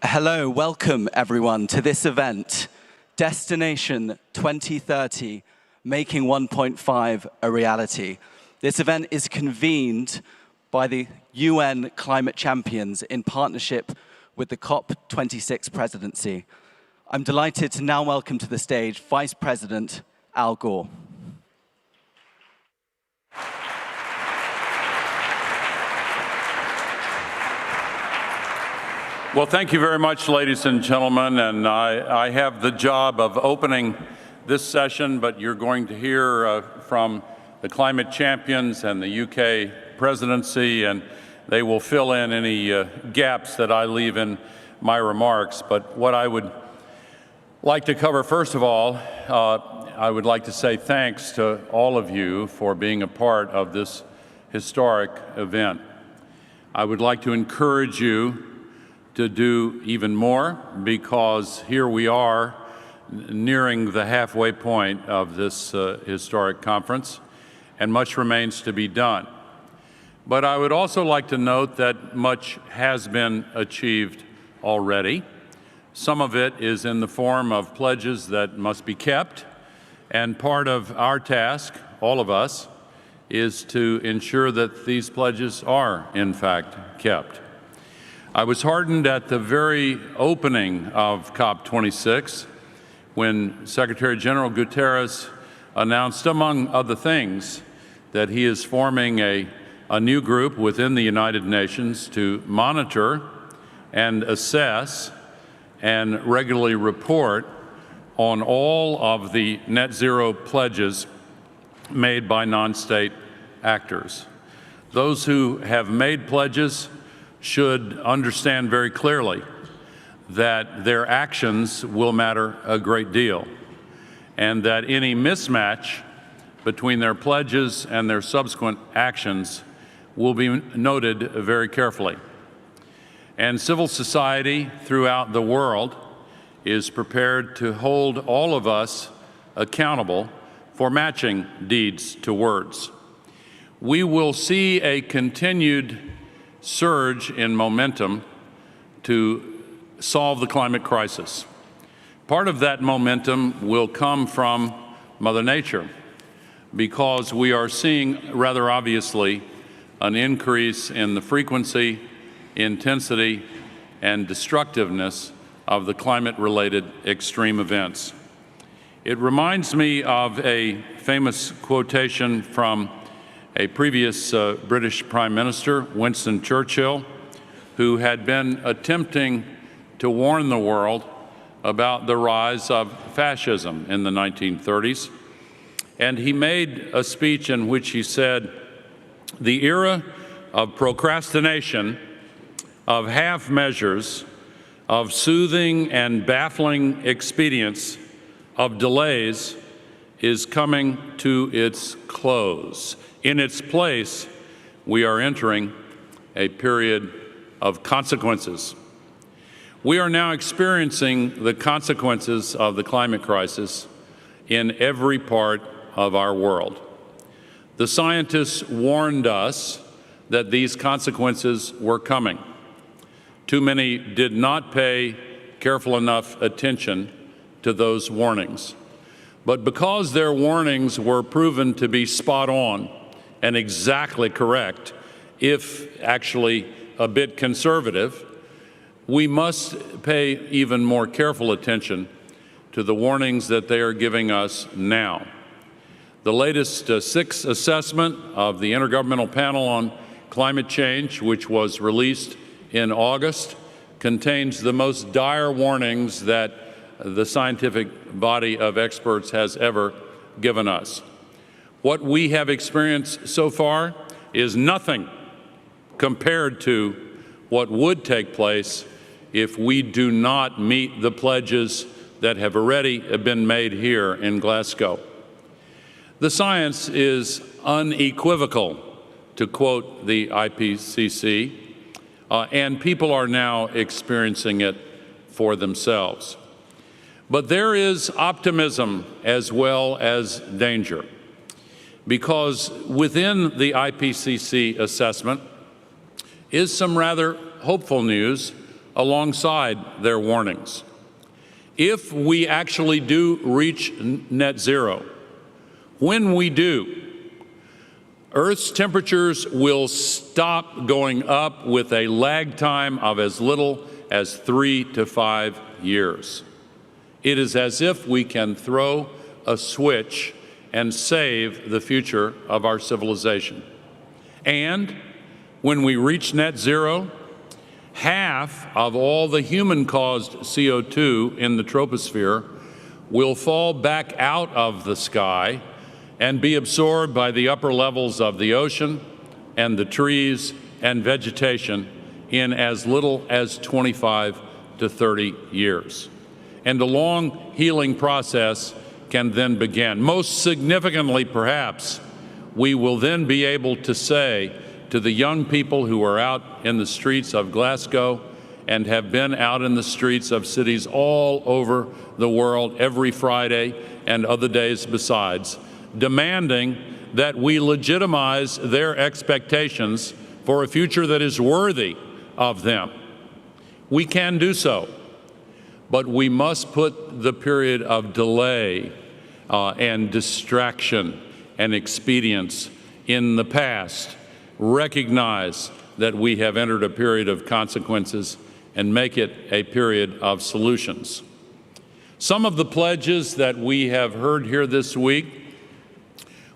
Hello, welcome everyone to this event, Destination 2030, Making 1.5 a Reality. This event is convened by the UN Climate Champions in partnership with the COP26 Presidency. I'm delighted to now welcome to the stage Vice President Al Gore. Well, thank you very much, ladies and gentlemen, and I have the job of opening this session, but you're going to hear from the climate champions and the UK presidency, and they will fill in any gaps that I leave in my remarks. But what I would like to cover, first of all, I would like to say thanks to all of you for being a part of this historic event. I would like to encourage you to do even more, because here we are nearing the halfway point of this historic conference, and much remains to be done. But I would also like to note that much has been achieved already. Some of it is in the form of pledges that must be kept, and part of our task, all of us, is to ensure that these pledges are, in fact, kept. I was heartened at the very opening of COP26 when Secretary General Guterres announced, among other things, that he is forming a new group within the United Nations to monitor and assess and regularly report on all of the net zero pledges made by non-state actors. Those who have made pledges should understand very clearly that their actions will matter a great deal, and that any mismatch between their pledges and their subsequent actions will be noted very carefully. And civil society throughout the world is prepared to hold all of us accountable for matching deeds to words. We will see a continued surge in momentum to solve the climate crisis. Part of that momentum will come from Mother Nature, because we are seeing, rather obviously, an increase in the frequency, intensity, and destructiveness of the climate-related extreme events. It reminds me of a famous quotation from a previous British Prime Minister, Winston Churchill, who had been attempting to warn the world about the rise of fascism in the 1930s. And he made a speech in which he said, "The era of procrastination, of half measures, of soothing and baffling expedients, of delays, is coming to its close. In its place, we are entering a period of consequences." We are now experiencing the consequences of the climate crisis in every part of our world. The scientists warned us that these consequences were coming. Too many did not pay careful enough attention to those warnings. But because their warnings were proven to be spot on and exactly correct, if actually a bit conservative, we must pay even more careful attention to the warnings that they are giving us now. The latest sixth assessment of the Intergovernmental Panel on Climate Change, which was released in August, contains the most dire warnings that the scientific body of experts has ever given us. What we have experienced so far is nothing compared to what would take place if we do not meet the pledges that have already been made here in Glasgow. The science is unequivocal, to quote the IPCC, and people are now experiencing it for themselves. But there is optimism as well as danger, because within the IPCC assessment is some rather hopeful news alongside their warnings. If we actually do reach net zero, when we do, Earth's temperatures will stop going up with a lag time of as little as 3 to 5 years. It is as if we can throw a switch and save the future of our civilization. And when we reach net zero, half of all the human-caused CO2 in the troposphere will fall back out of the sky and be absorbed by the upper levels of the ocean and the trees and vegetation in as little as 25 to 30 years. And a long healing process can then begin. Most significantly, perhaps, we will then be able to say to the young people who are out in the streets of Glasgow and have been out in the streets of cities all over the world every Friday and other days besides, demanding that we legitimize their expectations for a future that is worthy of them. We can do so, but we must put the period of delay and distraction and expedience in the past, recognize that we have entered a period of consequences, and make it a period of solutions. Some of the pledges that we have heard here this week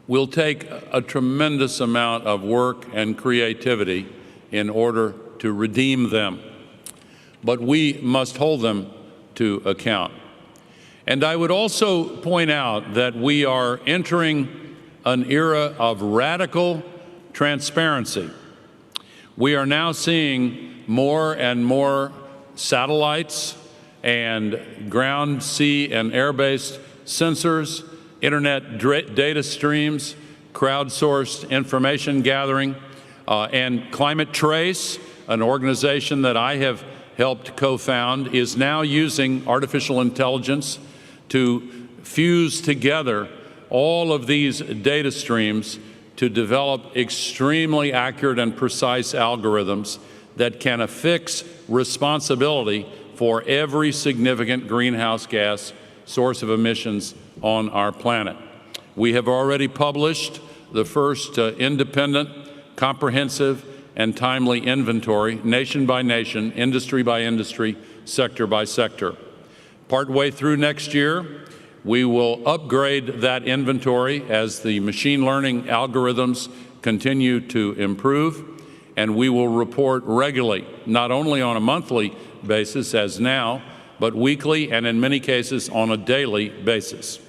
will take a tremendous amount of work and creativity in order to redeem them, but we must hold them to account. And I would also point out that we are entering an era of radical transparency. We are now seeing more and more satellites and ground, sea, and air-based sensors, internet data streams, crowdsourced information gathering, and Climate Trace, an organization that I have helped co-found, is now using artificial intelligence to fuse together all of these data streams to develop extremely accurate and precise algorithms that can affix responsibility for every significant greenhouse gas source of emissions on our planet. We have already published the first independent, comprehensive, and timely inventory, nation by nation, industry by industry, sector by sector. Partway through next year, we will upgrade that inventory as the machine learning algorithms continue to improve, and we will report regularly, not only on a monthly basis as now, but weekly and in many cases on a daily basis.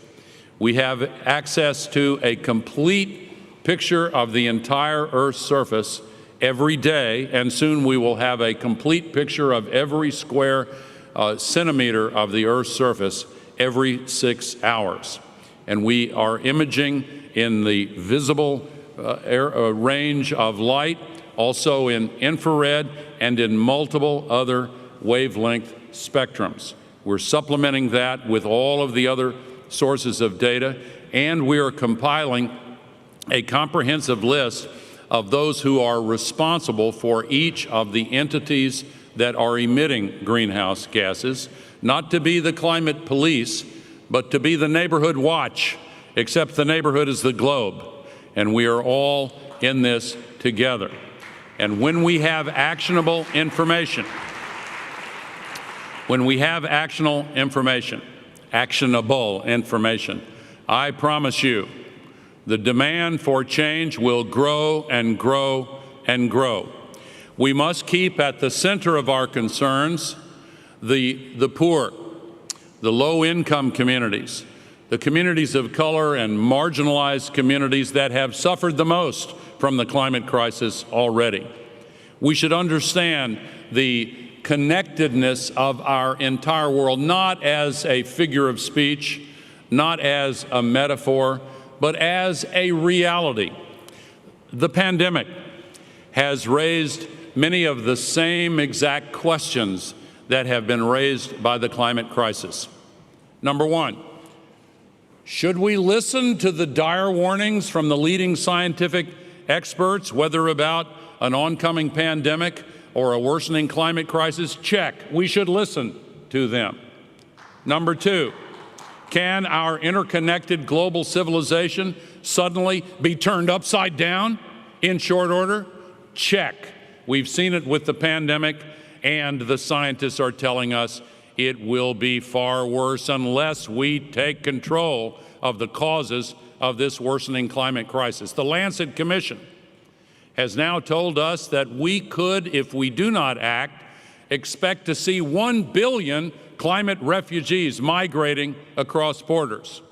We have access to a complete picture of the entire Earth's surface every day, and soon we will have a complete picture of every square centimeter of the Earth's surface every 6 hours. And we are imaging in the visible range of light, also in infrared and in multiple other wavelength spectrums. We're supplementing that with all of the other sources of data, and we are compiling a comprehensive list of those who are responsible for each of the entities that are emitting greenhouse gases, not to be the climate police, but to be the neighborhood watch, except the neighborhood is the globe, and we are all in this together. And when we have actionable information, actionable information, I promise you, the demand for change will grow and grow and grow. We must keep at the center of our concerns the poor, the low-income communities, the communities of color and marginalized communities that have suffered the most from the climate crisis already. We should understand the connectedness of our entire world, not as a figure of speech, not as a metaphor, but as a reality. The pandemic has raised many of the same exact questions that have been raised by the climate crisis. Number one, should we listen to the dire warnings from the leading scientific experts, whether about an oncoming pandemic or a worsening climate crisis? Check. We should listen to them. Number two, can our interconnected global civilization suddenly be turned upside down in short order? Check. We've seen it with the pandemic, and the scientists are telling us it will be far worse unless we take control of the causes of this worsening climate crisis. The Lancet Commission has now told us that we could, if we do not act, expect to see 1 billion climate refugees migrating across borders.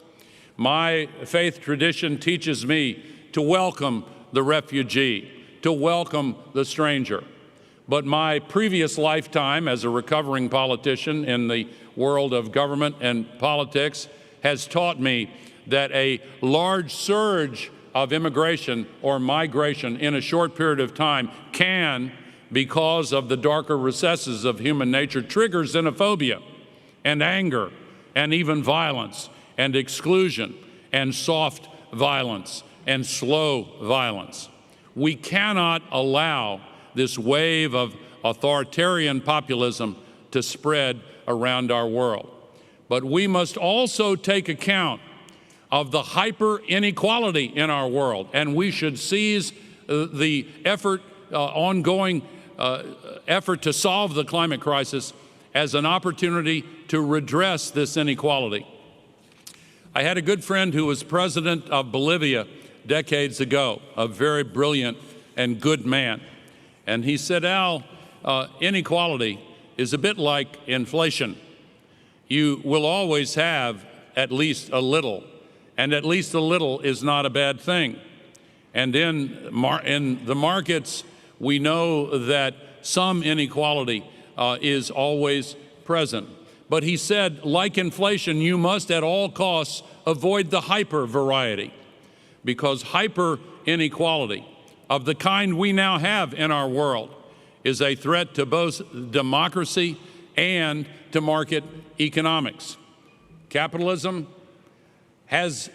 My faith tradition teaches me to welcome the refugee, to welcome the stranger. But my previous lifetime as a recovering politician in the world of government and politics has taught me that a large surge of immigration or migration in a short period of time can, because of the darker recesses of human nature, trigger xenophobia and anger and even violence and exclusion and soft violence and slow violence. We cannot allow this wave of authoritarian populism to spread around our world. But we must also take account of the hyper inequality in our world, and we should seize the ongoing effort to solve the climate crisis as an opportunity to redress this inequality. I had a good friend who was president of Bolivia decades ago, a very brilliant and good man. And he said, Al, inequality is a bit like inflation. You will always have at least a little, and at least a little is not a bad thing. And in the markets, we know that some inequality is always present. But he said, like inflation, you must at all costs avoid the hyper variety, because hyper inequality of the kind we now have in our world is a threat to both democracy and to market economics. Capitalism has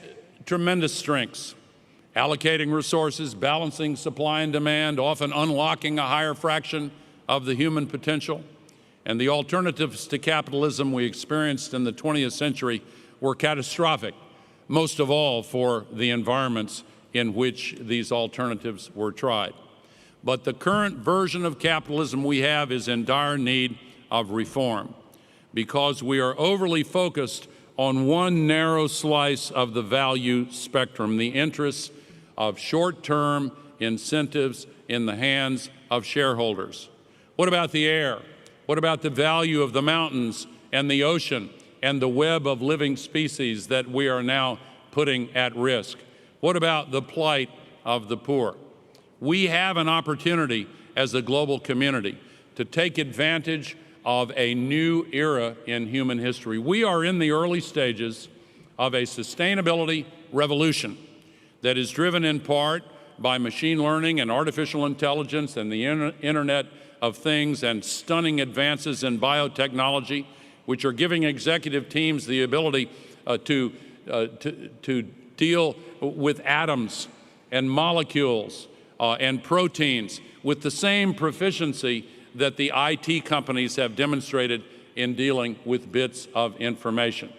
tremendous strengths, allocating resources, balancing supply and demand, often unlocking a higher fraction of the human potential. And the alternatives to capitalism we experienced in the 20th century were catastrophic, most of all for the environments in which these alternatives were tried. But the current version of capitalism we have is in dire need of reform, because we are overly focused on one narrow slice of the value spectrum, the interests of short-term incentives in the hands of shareholders. What about the air? What about the value of the mountains and the ocean and the web of living species that we are now putting at risk? What about the plight of the poor? We have an opportunity as a global community to take advantage of a new era in human history. We are in the early stages of a sustainability revolution that is driven in part by machine learning and artificial intelligence and the Internet of Things and stunning advances in biotechnology, which are giving executive teams the ability to deal with atoms and molecules and proteins with the same proficiency that the IT companies have demonstrated in dealing with bits of information.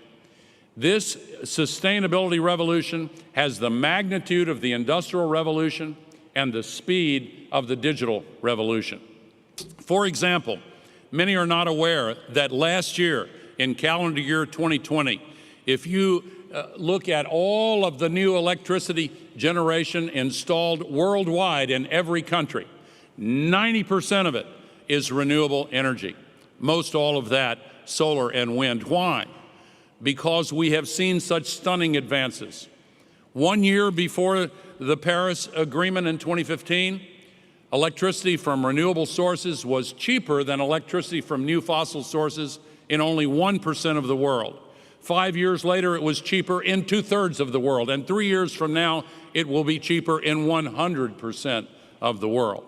This sustainability revolution has the magnitude of the Industrial Revolution and the speed of the digital revolution. For example, many are not aware that last year, in calendar year 2020, if you look at all of the new electricity generation installed worldwide in every country, 90% of it is renewable energy, most all of that solar and wind. Why? Because we have seen such stunning advances. 1 year before the Paris Agreement in 2015, electricity from renewable sources was cheaper than electricity from new fossil sources in only 1% of the world. 5 years later, it was cheaper in 2/3 of the world, and 3 years from now, it will be cheaper in 100% of the world.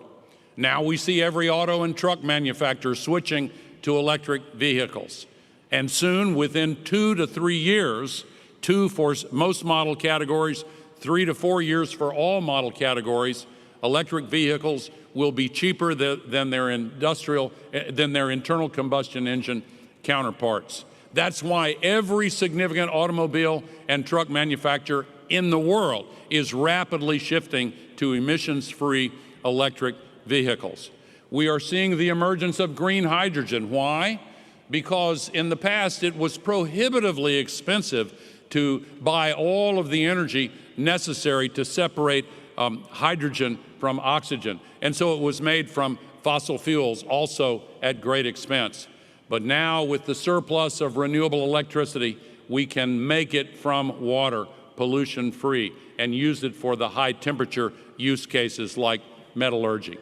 Now we see every auto and truck manufacturer switching to electric vehicles. And soon, within 2 to 3 years, 2 for most model categories, 3 to 4 years for all model categories, Electric vehicles will be cheaper than their internal combustion engine counterparts. That's why every significant automobile and truck manufacturer in the world is rapidly shifting to emissions-free electric vehicles. We are seeing the emergence of green hydrogen. Why? Because in the past it was prohibitively expensive to buy all of the energy necessary to separate hydrogen from oxygen. And so it was made from fossil fuels, also at great expense. But now, with the surplus of renewable electricity, we can make it from water, pollution-free, and use it for the high-temperature use cases like metallurgy.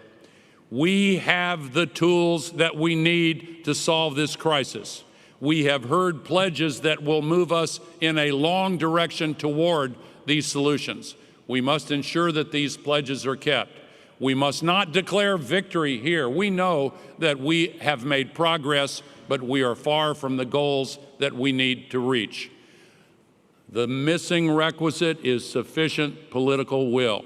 We have the tools that we need to solve this crisis. We have heard pledges that will move us in a long direction toward these solutions. We must ensure that these pledges are kept. We must not declare victory here. We know that we have made progress, but we are far from the goals that we need to reach. The missing requisite is sufficient political will.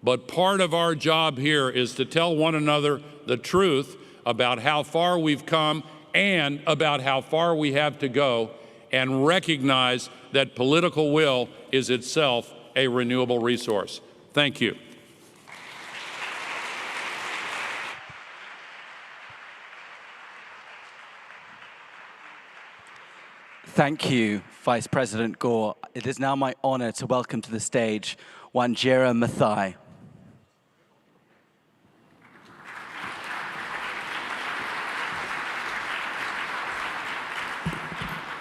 But part of our job here is to tell one another the truth about how far we've come and about how far we have to go, and recognize that political will is itself a renewable resource. Thank you. Thank you, Vice President Gore. It is now my honor to welcome to the stage Wanjira Mathai.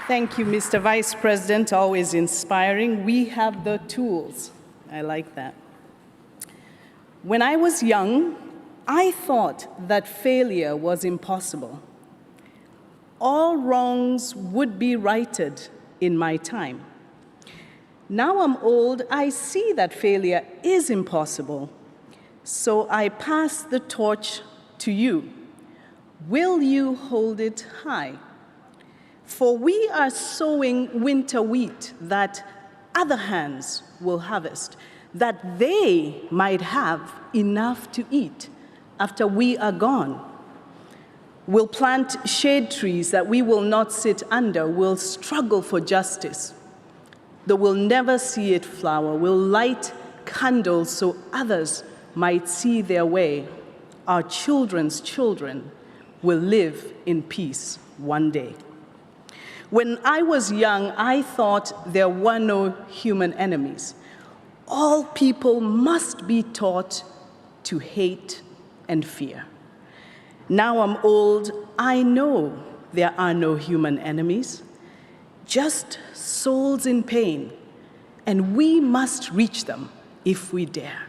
Thank you, Mr. Vice President, always inspiring. We have the tools. I like that. When I was young, I thought that failure was impossible. All wrongs would be righted in my time. Now I'm old, I see that failure is impossible. So I pass the torch to you. Will you hold it high? For we are sowing winter wheat that other hands will harvest, that they might have enough to eat after we are gone. We'll plant shade trees that we will not sit under. We'll struggle for justice, though we'll never see it flower. We'll light candles so others might see their way. Our children's children will live in peace one day. When I was young, I thought there were no human enemies. All people must be taught to hate and fear. Now I'm old, I know there are no human enemies, just souls in pain, and we must reach them if we dare.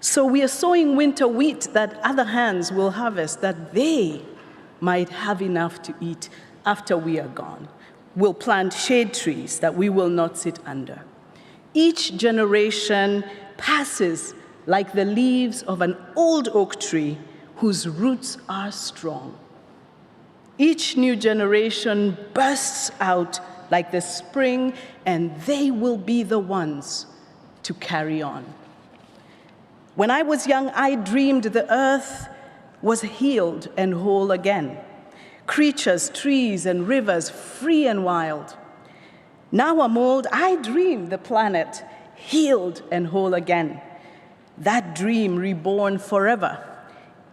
So we are sowing winter wheat that other hands will harvest, that they might have enough to eat after we are gone. We'll plant shade trees that we will not sit under. Each generation passes like the leaves of an old oak tree whose roots are strong. Each new generation bursts out like the spring, and they will be the ones to carry on. When I was young, I dreamed the earth was healed and whole again. Creatures, trees, and rivers, free and wild. Now I'm old, I dream the planet healed and whole again. That dream reborn forever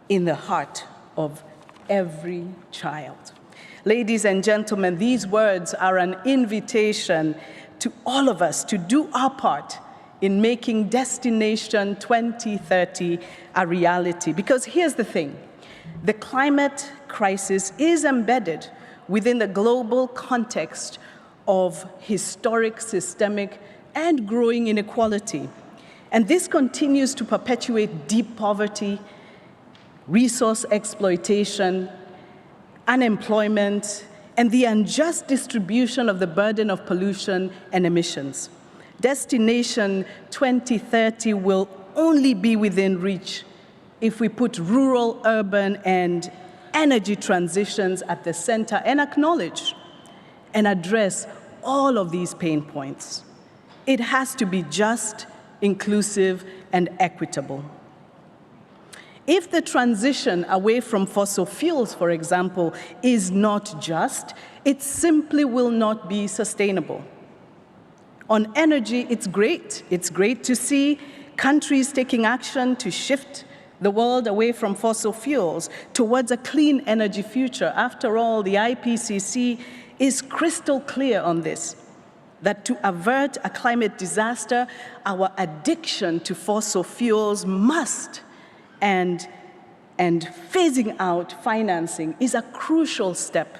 in the heart of every child. Ladies and gentlemen, these words are an invitation to all of us to do our part in making Destination 2030 a reality. Because here's the thing. The climate crisis is embedded within the global context of historic, systemic, and growing inequality. And this continues to perpetuate deep poverty, resource exploitation, unemployment, and the unjust distribution of the burden of pollution and emissions. Destination 2030 will only be within reach if we put rural, urban, and energy transitions at the center and acknowledge and address all of these pain points. It has to be just inclusive, and equitable. If the transition away from fossil fuels, for example, is not just, it simply will not be sustainable. On energy, it's great. It's great to see countries taking action to shift the world away from fossil fuels towards a clean energy future. After all, the IPCC is crystal clear on this, that to avert a climate disaster, our addiction to fossil fuels must, and phasing out financing is a crucial step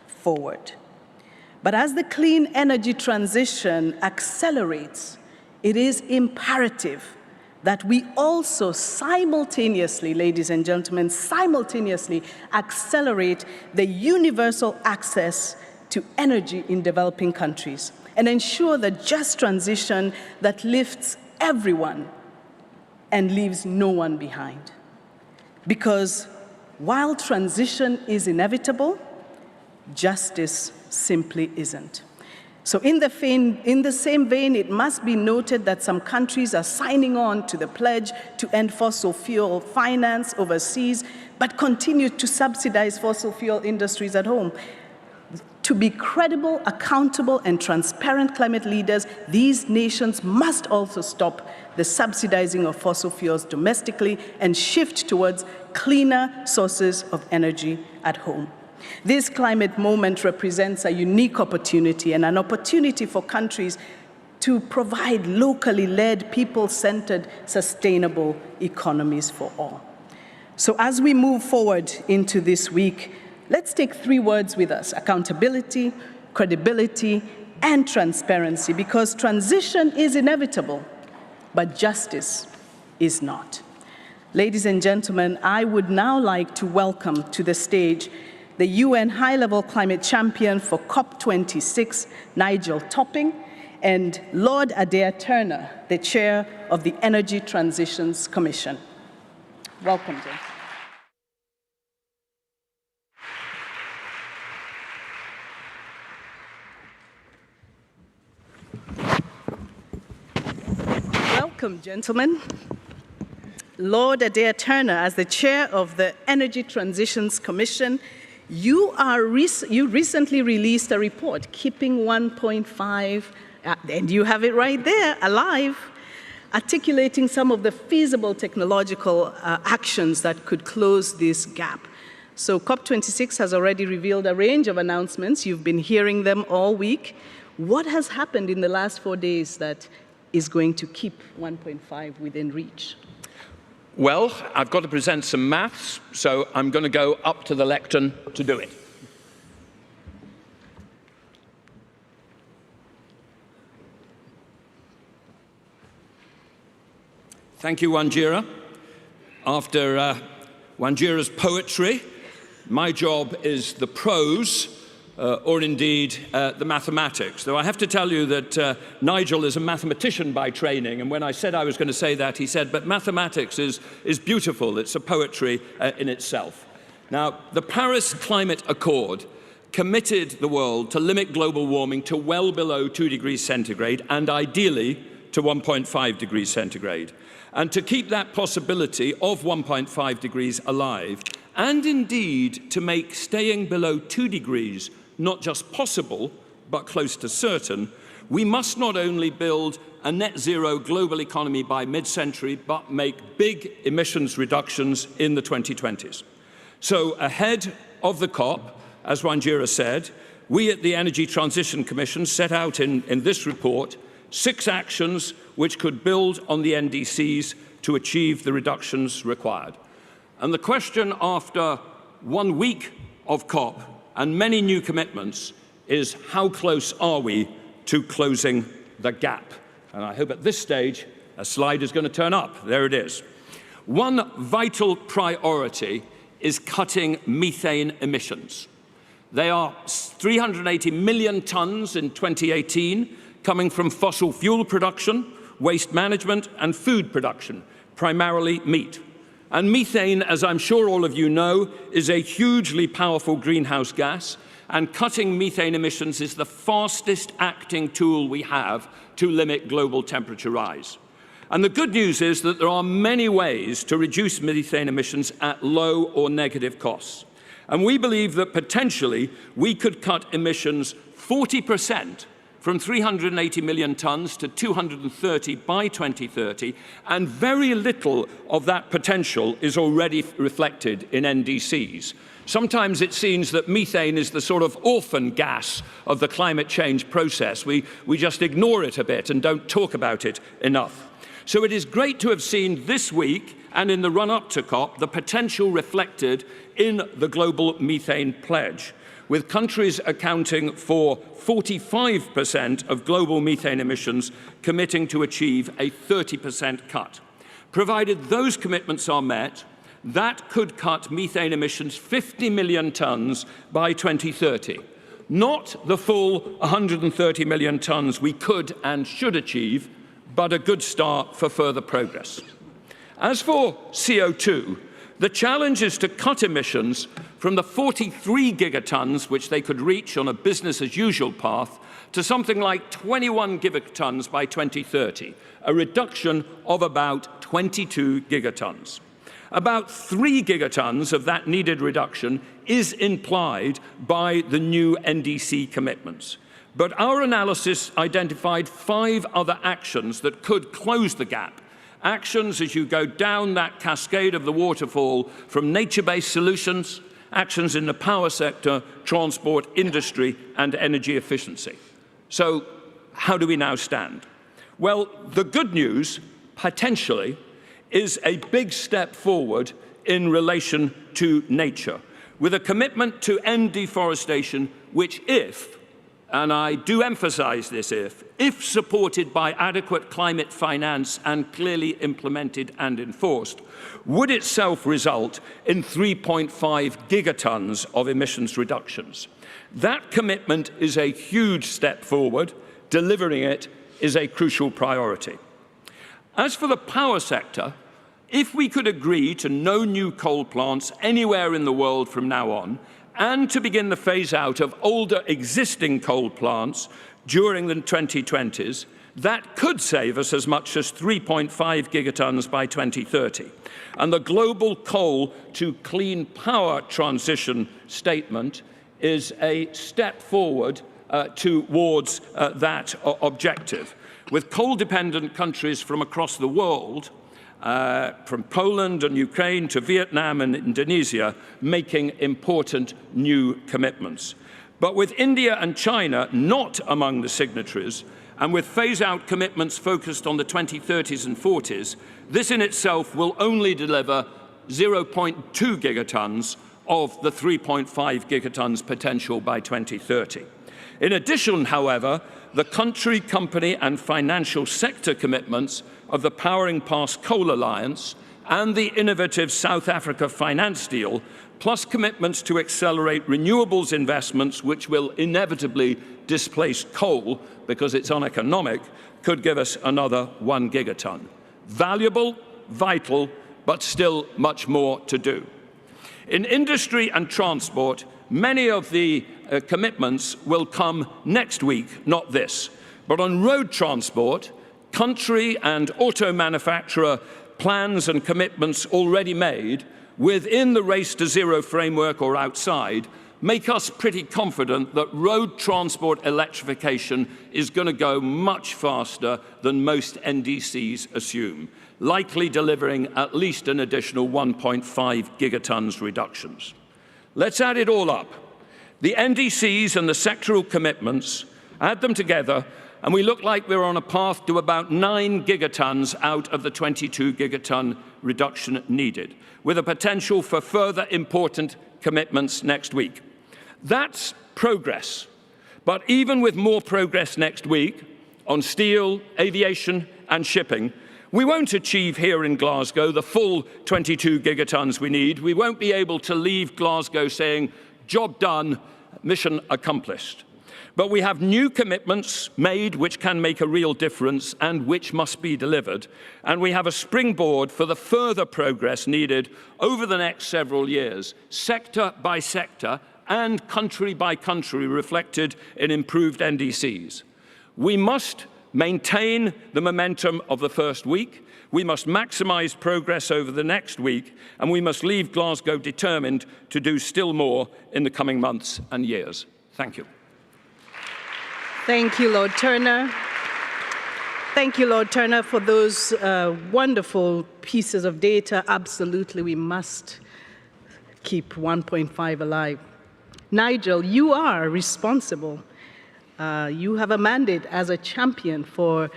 forward. But as the clean energy transition accelerates, it is imperative that we also simultaneously, ladies and gentlemen, simultaneously accelerate the universal access to energy in developing countries and ensure the just transition that lifts everyone and leaves no one behind. Because while transition is inevitable, justice simply isn't. So in the same vein, it must be noted that some countries are signing on to the pledge to end fossil fuel finance overseas, but continue to subsidize fossil fuel industries at home. To be credible, accountable, and transparent climate leaders, these nations must also stop the subsidizing of fossil fuels domestically and shift towards cleaner sources of energy at home. This climate moment represents a unique opportunity and an opportunity for countries to provide locally led, people-centered, sustainable economies for all. So as we move forward into this week, let's take 3 words with us: accountability, credibility, and transparency, because transition is inevitable, but justice is not. Ladies and gentlemen, I would now like to welcome to the stage the UN High-Level Climate Champion for COP26, Nigel Topping, and Lord Adair Turner, the Chair of the Energy Transitions Commission. Welcome, Jim. Welcome, gentlemen. Lord Adair Turner, as the Chair of the Energy Transitions Commission, you recently released a report, Keeping 1.5, and you have it right there, alive, articulating some of the feasible technological actions that could close this gap. So COP26 has already revealed a range of announcements. You've been hearing them all week. What has happened in the last 4 days that is going to keep 1.5 within reach? Well, I've got to present some maths, so I'm going to go up to the lectern to do it. Thank you, Wanjira. After Wanjira's poetry, my job is the prose, or indeed the mathematics. Though I have to tell you that Nigel is a mathematician by training, and when I said I was going to say that, he said, but mathematics is beautiful, it's a poetry in itself. Now, the Paris Climate Accord committed the world to limit global warming to well below 2 degrees centigrade, and ideally to 1.5 degrees centigrade. And to keep that possibility of 1.5 degrees alive, and indeed to make staying below 2 degrees not just possible, but close to certain, we must not only build a net zero global economy by mid-century, but make big emissions reductions in the 2020s. So ahead of the COP, as Wanjira said, we at the Energy Transition Commission set out in this report 6 actions which could build on the NDCs to achieve the reductions required. And the question after 1 week of COP and many new commitments is how close are we to closing the gap? And I hope at this stage a slide is going to turn up. There it is. One vital priority is cutting methane emissions. They are 380 million tons in 2018, coming from fossil fuel production, waste management, and food production, primarily meat. And methane, as I'm sure all of you know, is a hugely powerful greenhouse gas, and cutting methane emissions is the fastest acting tool we have to limit global temperature rise. And the good news is that there are many ways to reduce methane emissions at low or negative costs. And we believe that potentially we could cut emissions 40% from 380 million tonnes to 230 by 2030, and very little of that potential is already reflected in NDCs. Sometimes it seems that methane is the sort of orphan gas of the climate change process. We just ignore it a bit and don't talk about it enough. So it is great to have seen this week and in the run-up to COP the potential reflected in the global methane pledge, with countries accounting for 45% of global methane emissions committing to achieve a 30% cut. Provided those commitments are met, that could cut methane emissions 50 million tonnes by 2030. Not the full 130 million tonnes we could and should achieve, but a good start for further progress. As for CO2, the challenge is to cut emissions from the 43 gigatons which they could reach on a business-as-usual path to something like 21 gigatons by 2030, a reduction of about 22 gigatons. About 3 gigatons of that needed reduction is implied by the new NDC commitments. But our analysis identified 5 other actions that could close the gap. Actions as you go down that cascade of the waterfall from nature-based solutions, actions in the power sector, transport, industry, and energy efficiency. So how do we now stand? Well, the good news, potentially, is a big step forward in relation to nature, with a commitment to end deforestation, which if, and I do emphasize this if supported by adequate climate finance and clearly implemented and enforced, would itself result in 3.5 gigatons of emissions reductions. That commitment is a huge step forward. Delivering it is a crucial priority. As for the power sector, if we could agree to no new coal plants anywhere in the world from now on, and to begin the phase-out of older existing coal plants during the 2020s, that could save us as much as 3.5 gigatons by 2030. And the global coal to clean power transition statement is a step forward towards that objective, with coal-dependent countries from across the world, from Poland and Ukraine to Vietnam and Indonesia, making important new commitments. But with India and China not among the signatories, and with phase-out commitments focused on the 2030s and 40s, this in itself will only deliver 0.2 gigatons of the 3.5 gigatons potential by 2030. In addition, however, the country, company, and financial sector commitments of the Powering Past Coal Alliance and the innovative South Africa finance deal, plus commitments to accelerate renewables investments, which will inevitably displace coal because it's uneconomic, could give us another 1 gigaton. Valuable, vital, but still much more to do. In industry and transport, many of the commitments will come next week, not this. But on road transport, country and auto manufacturer plans and commitments already made within the Race to Zero framework or outside make us pretty confident that road transport electrification is going to go much faster than most NDCs assume, likely delivering at least an additional 1.5 gigatons reductions. Let's add it all up. The NDCs and the sectoral commitments, add them together, and we look like we're on a path to about 9 gigatons out of the 22 gigaton reduction needed, with a potential for further important commitments next week. That's progress. But even with more progress next week on steel, aviation, and shipping, we won't achieve here in Glasgow the full 22 gigatons we need. We won't be able to leave Glasgow saying, job done, mission accomplished. But we have new commitments made which can make a real difference and which must be delivered. And we have a springboard for the further progress needed over the next several years, sector by sector and country by country, reflected in improved NDCs. We must maintain the momentum of the first week We must maximise progress over the next week, and we must leave Glasgow determined to do still more in the coming months and years. Thank you. Thank you, Lord Turner. Thank you, Lord Turner, for those wonderful pieces of data. Absolutely, we must keep 1.5 alive. Nigel, you are responsible. You have a mandate as a champion for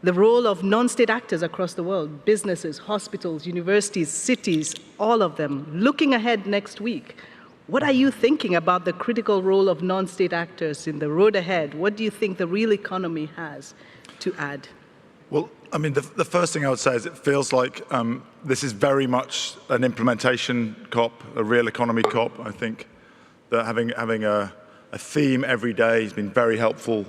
the role of non-state actors across the world, businesses, hospitals, universities, cities, all of them. Looking ahead next week, what are you thinking about the critical role of non-state actors in the road ahead? What do you think the real economy has to add? Well, I mean, the first thing I would say is it feels like this is very much an implementation COP, a real economy COP. I think that having a theme every day has been very helpful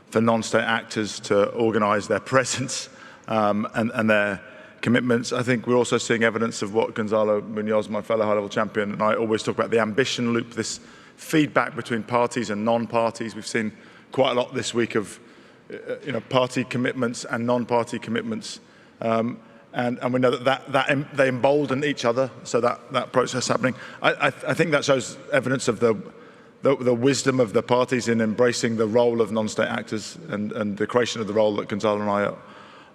for non-state actors to organise their presence and their commitments. I think we're also seeing evidence of what Gonzalo, Munoz, my fellow high-level champion, and I always talk about the ambition loop, this feedback between parties and non-parties. We've seen quite a lot this week of party commitments and non-party commitments. And we know that they embolden each other, so that process happening. I think that shows evidence of the wisdom of the parties in embracing the role of non-state actors and the creation of the role that Gonzalo and I are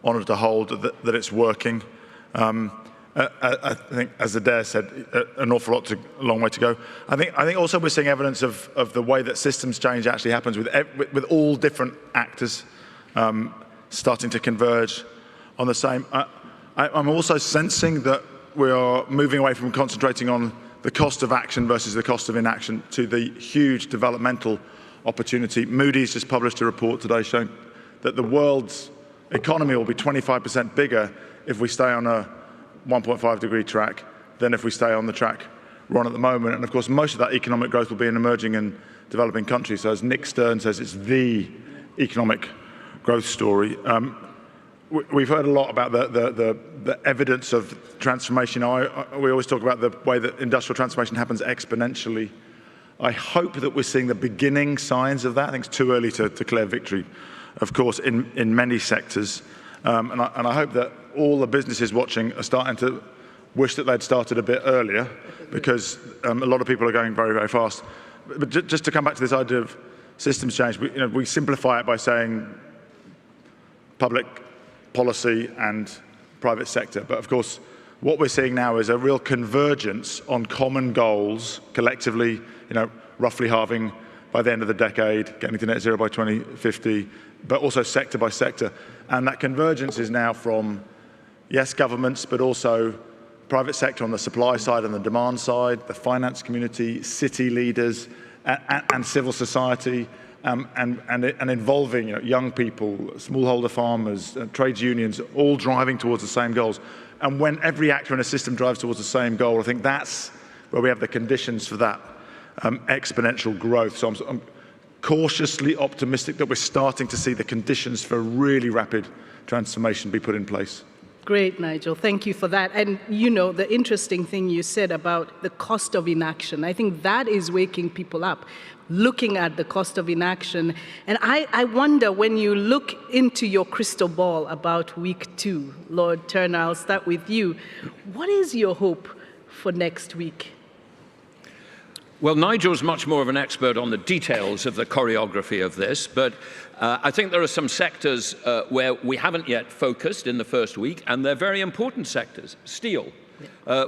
honoured to hold, that it's working. I think, as Adair said, an awful lot, a long way to go. I think also we're seeing evidence of the way that systems change actually happens with all different actors starting to converge on the same. I'm also sensing that we are moving away from concentrating on the cost of action versus the cost of inaction to the huge developmental opportunity. Moody's just published a report today showing that the world's economy will be 25% bigger if we stay on a 1.5 degree track than if we stay on the track we're on at the moment. And of course, most of that economic growth will be in emerging and developing countries. So as Nick Stern says, it's the economic growth story. We've heard a lot about the evidence of transformation. We always talk about the way that industrial transformation happens exponentially. I hope that we're seeing the beginning signs of that. I think it's too early to declare victory, of course, in many sectors. And I hope that all the businesses watching are starting to wish that they'd started a bit earlier, because a lot of people are going very, very fast. But just to come back to this idea of systems change, we simplify it by saying public policy and private sector. But of course, what we're seeing now is a real convergence on common goals, collectively, roughly halving by the end of the decade, getting to net zero by 2050, but also sector by sector. And that convergence is now from, yes, governments, but also private sector on the supply side and the demand side, the finance community, city leaders, and civil society, and involving young people, smallholder farmers, trades unions, all driving towards the same goals. And when every actor in a system drives towards the same goal, I think that's where we have the conditions for that exponential growth. So I'm cautiously optimistic that we're starting to see the conditions for really rapid transformation be put in place. Great, Nigel. Thank you for that. And the interesting thing you said about the cost of inaction, I think that is waking people up, looking at the cost of inaction. And I wonder, when you look into your crystal ball about week 2, Lord Turner, I'll start with you. What is your hope for next week? Well, Nigel's much more of an expert on the details of the choreography of this, but I think there are some sectors where we haven't yet focused in the first week, and they're very important sectors. Steel.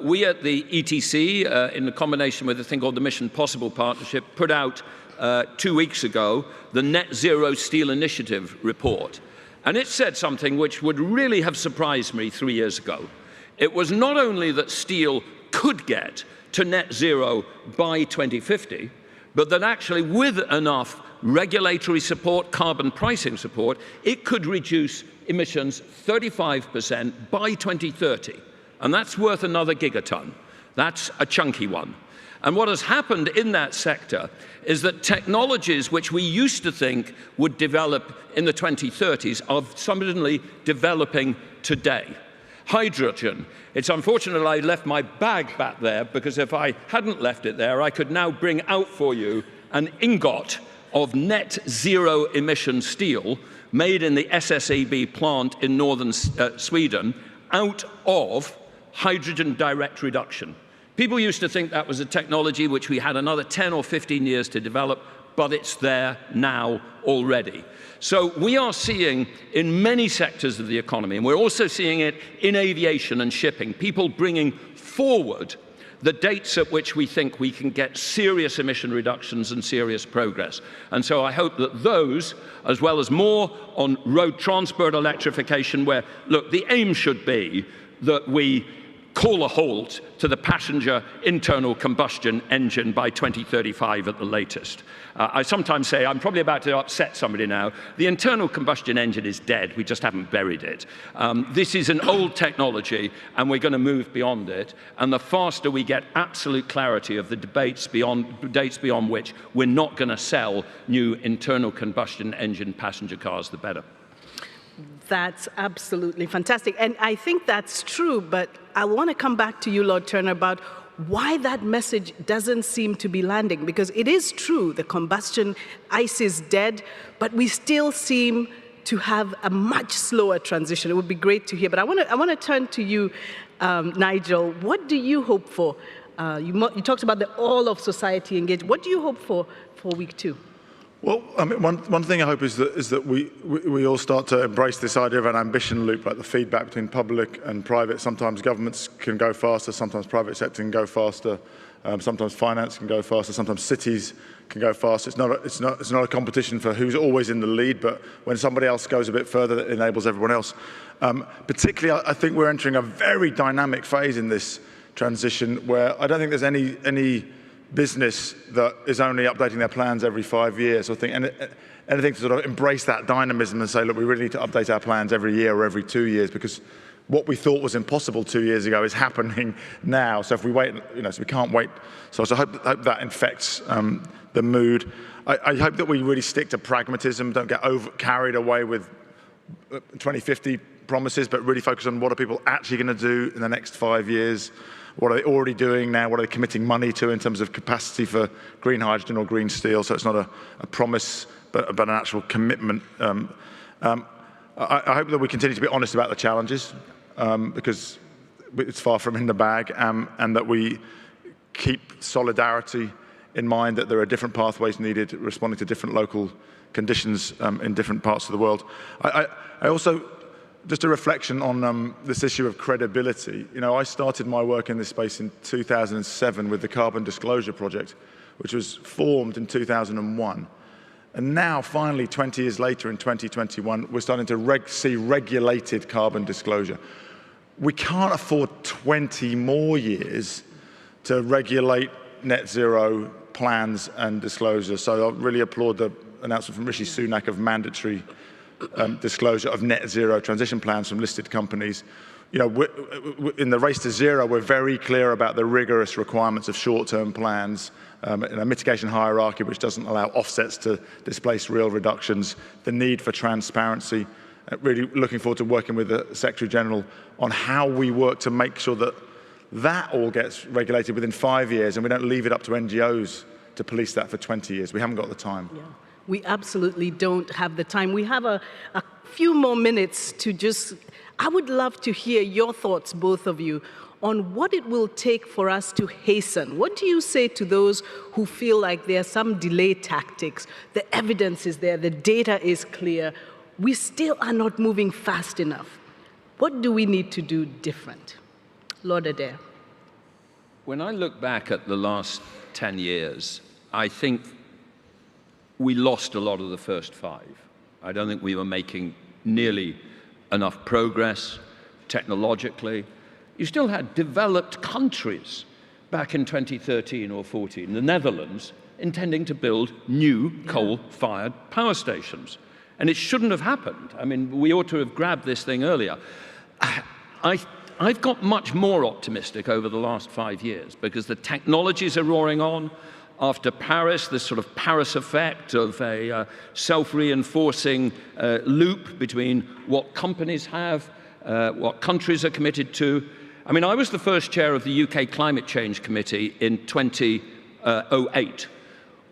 We at the ETC, in combination with a thing called the Mission Possible Partnership, put out 2 weeks ago the Net Zero Steel Initiative report. And it said something which would really have surprised me 3 years ago. It was not only that steel could get to net zero by 2050, but that actually with enough regulatory support, carbon pricing support, it could reduce emissions 35% by 2030. And that's worth another gigaton. That's a chunky one. And what has happened in that sector is that technologies which we used to think would develop in the 2030s are suddenly developing today. Hydrogen. It's unfortunate I left my bag back there, because if I hadn't left it there, I could now bring out for you an ingot of net zero emission steel made in the SSAB plant in northern Sweden, out of hydrogen direct reduction. People used to think that was a technology which we had another 10 or 15 years to develop, but it's there now already. So we are seeing in many sectors of the economy, and we're also seeing it in aviation and shipping, people bringing forward the dates at which we think we can get serious emission reductions and serious progress. And so I hope that those, as well as more on road transport electrification, where, look, the aim should be that we call a halt to the passenger internal combustion engine by 2035 at the latest. I sometimes say, I'm probably about to upset somebody now, the internal combustion engine is dead, we just haven't buried it. This is an old technology and we're going to move beyond it, and the faster we get absolute clarity of the dates beyond which we're not going to sell new internal combustion engine passenger cars, the better. That's absolutely fantastic. And I think that's true, but I want to come back to you, Lord Turner, about why that message doesn't seem to be landing. Because it is true, the combustion ice is dead, but we still seem to have a much slower transition. It would be great to hear. But I want to turn to you, Nigel. What do you hope for? You talked about the all of society engaged. What do you hope for week 2? Well, I mean, one thing I hope is that we all start to embrace this idea of an ambition loop, like the feedback between public and private. Sometimes governments can go faster, sometimes private sector can go faster, sometimes finance can go faster, sometimes cities can go faster. It's not a competition for who's always in the lead, but when somebody else goes a bit further, that enables everyone else. Particularly, I think we're entering a very dynamic phase in this transition where I don't think there's any business that is only updating their plans every 5 years. I think anything to sort of embrace that dynamism and say, look, we really need to update our plans every year or every 2 years, because what we thought was impossible 2 years ago is happening now. So if we wait, so we can't wait. So I hope that infects the mood. I hope that we really stick to pragmatism, don't get carried away with 2050 promises, but really focus on what are people actually going to do in the next 5 years. What are they already doing now? What are they committing money to in terms of capacity for green hydrogen or green steel? So it's not a promise, but an actual commitment. I hope that we continue to be honest about the challenges, because it's far from in the bag, and that we keep solidarity in mind, that there are different pathways needed responding to different local conditions in different parts of the world. I also, just a reflection on this issue of credibility. I started my work in this space in 2007 with the Carbon Disclosure Project, which was formed in 2001. And now, finally, 20 years later in 2021, we're starting to see regulated carbon disclosure. We can't afford 20 more years to regulate net zero plans and disclosure. So I really applaud the announcement from Rishi Sunak of mandatory disclosure of net zero transition plans from listed companies. In the race to zero, we're very clear about the rigorous requirements of short-term plans, in a mitigation hierarchy which doesn't allow offsets to displace real reductions, the need for transparency. Really looking forward to working with the Secretary General on how we work to make sure that all gets regulated within 5 years, and we don't leave it up to NGOs to police that for 20 years. We haven't got the time. Yeah. We absolutely don't have the time. We have a few more minutes to I would love to hear your thoughts, both of you, on what it will take for us to hasten. What do you say to those who feel like there are some delay tactics? The evidence is there, the data is clear. We still are not moving fast enough. What do we need to do different? Lord Adair. When I look back at the last 10 years, I think we lost a lot of the first 5. I don't think we were making nearly enough progress technologically. You still had developed countries back in 2013 or 14, the Netherlands, intending to build new coal-fired power stations. And it shouldn't have happened. I mean, we ought to have grabbed this thing earlier. I've got much more optimistic over the last 5 years, because the technologies are roaring on. After Paris, this sort of Paris effect of a self-reinforcing loop between what companies have, what countries are committed to. I mean, I was the first chair of the UK Climate Change Committee in 2008.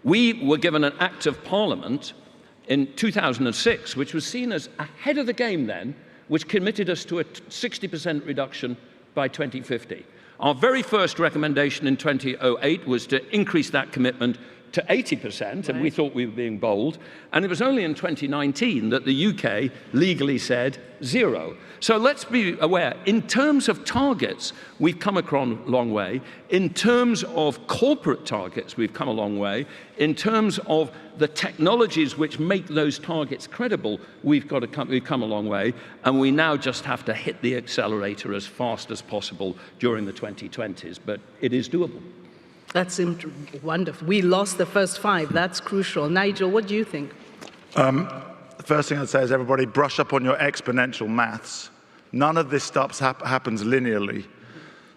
We were given an Act of Parliament in 2006, which was seen as ahead of the game then, which committed us to a 60% reduction by 2050. Our very first recommendation in 2008 was to increase that commitment to 80%, and we thought we were being bold. And it was only in 2019 that the UK legally said 0. So let's be aware, in terms of targets, we've come a long way. In terms of corporate targets, we've come a long way. In terms of the technologies which make those targets credible, we've come a long way. And we now just have to hit the accelerator as fast as possible during the 2020s. But it is doable. That's wonderful. We lost the first 5. That's crucial. Nigel, what do you think? The first thing I'd say is everybody brush up on your exponential maths. None of this stuff happens linearly.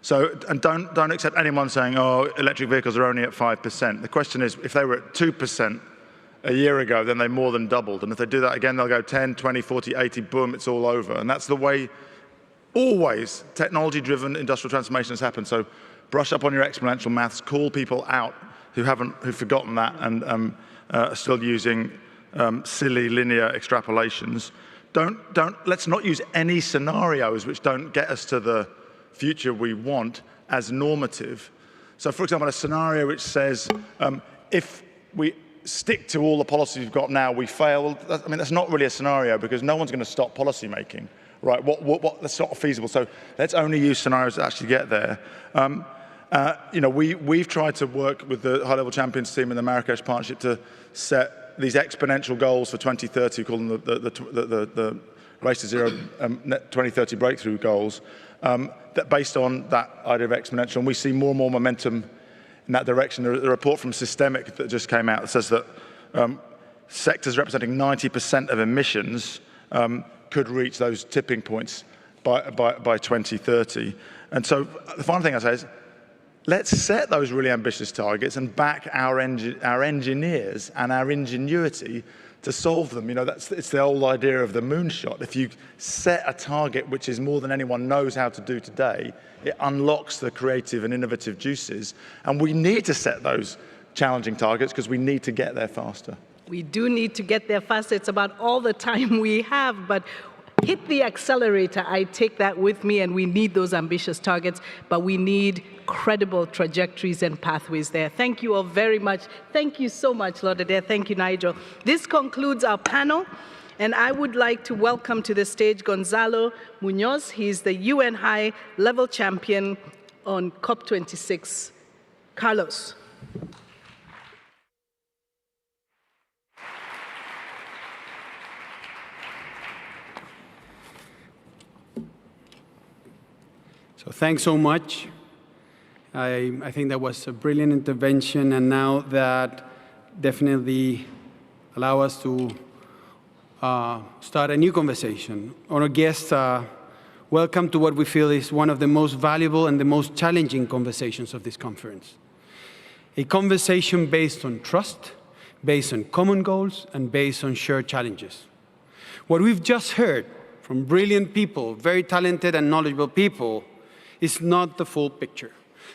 So, and don't accept anyone saying, oh, electric vehicles are only at 5%. The question is, if they were at 2% a year ago, then they more than doubled. And if they do that again, they'll go 10, 20, 40, 80, boom, it's all over. And that's the way always technology-driven industrial transformation has happened. So brush up on your exponential maths, call people out who've forgotten that and are still using silly linear extrapolations. Let's not use any scenarios which don't get us to the future we want as normative. So for example, a scenario which says, if we stick to all the policies we've got now, we fail. I mean, that's not really a scenario because no one's going to stop policy making, right? That's not feasible. So let's only use scenarios that actually get there. You know, we've tried to work with the high-level champions team in the Marrakesh Partnership to set these exponential goals for 2030, we call them the Race to Zero 2030 breakthrough goals, that based on that idea of exponential, and we see more and more momentum in that direction. The report from Systemic that just came out that says that sectors representing 90% of emissions could reach those tipping points by 2030. And so the final thing I say is, let's set those really ambitious targets and back our engineers and our ingenuity to solve them. You know, it's the old idea of the moonshot. If you set a target which is more than anyone knows how to do today, it unlocks the creative and innovative juices. And we need to set those challenging targets because we need to get there faster. We do need to get there faster. It's about all the time we have, but hit the accelerator. I take that with me, and we need those ambitious targets, but we need credible trajectories and pathways there. Thank you all very much. Thank you so much, Lord Adair. Thank you, Nigel. This concludes our panel, and I would like to welcome to the stage Gonzalo Munoz. He's the UN high-level champion on COP26. Carlos. So thanks so much. I think that was a brilliant intervention, and now that definitely allow us to start a new conversation. Honored guests, welcome to what we feel is one of the most valuable and the most challenging conversations of this conference. A conversation based on trust, based on common goals, and based on shared challenges. What we've just heard from brilliant people, very talented and knowledgeable people, is not the full picture.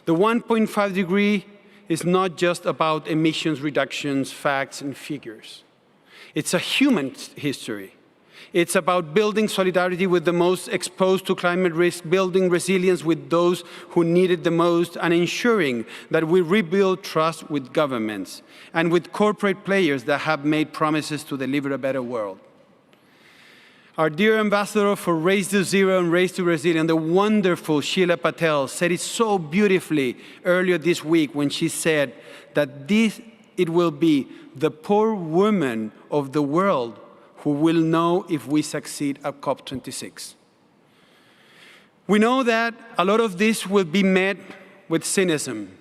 The 1.5 degree is not just about emissions reductions, facts, and figures. It's a human history. It's about building solidarity with the most exposed to climate risk, building resilience with those who need it the most, and ensuring that we rebuild trust with governments and with corporate players that have made promises to deliver a better world. Our dear ambassador for Race to Zero and Race to Resilience, the wonderful Sheila Patel, said it so beautifully earlier this week when she said that it will be the poor women of the world who will know if we succeed at COP26. We know that a lot of this will be met with cynicism.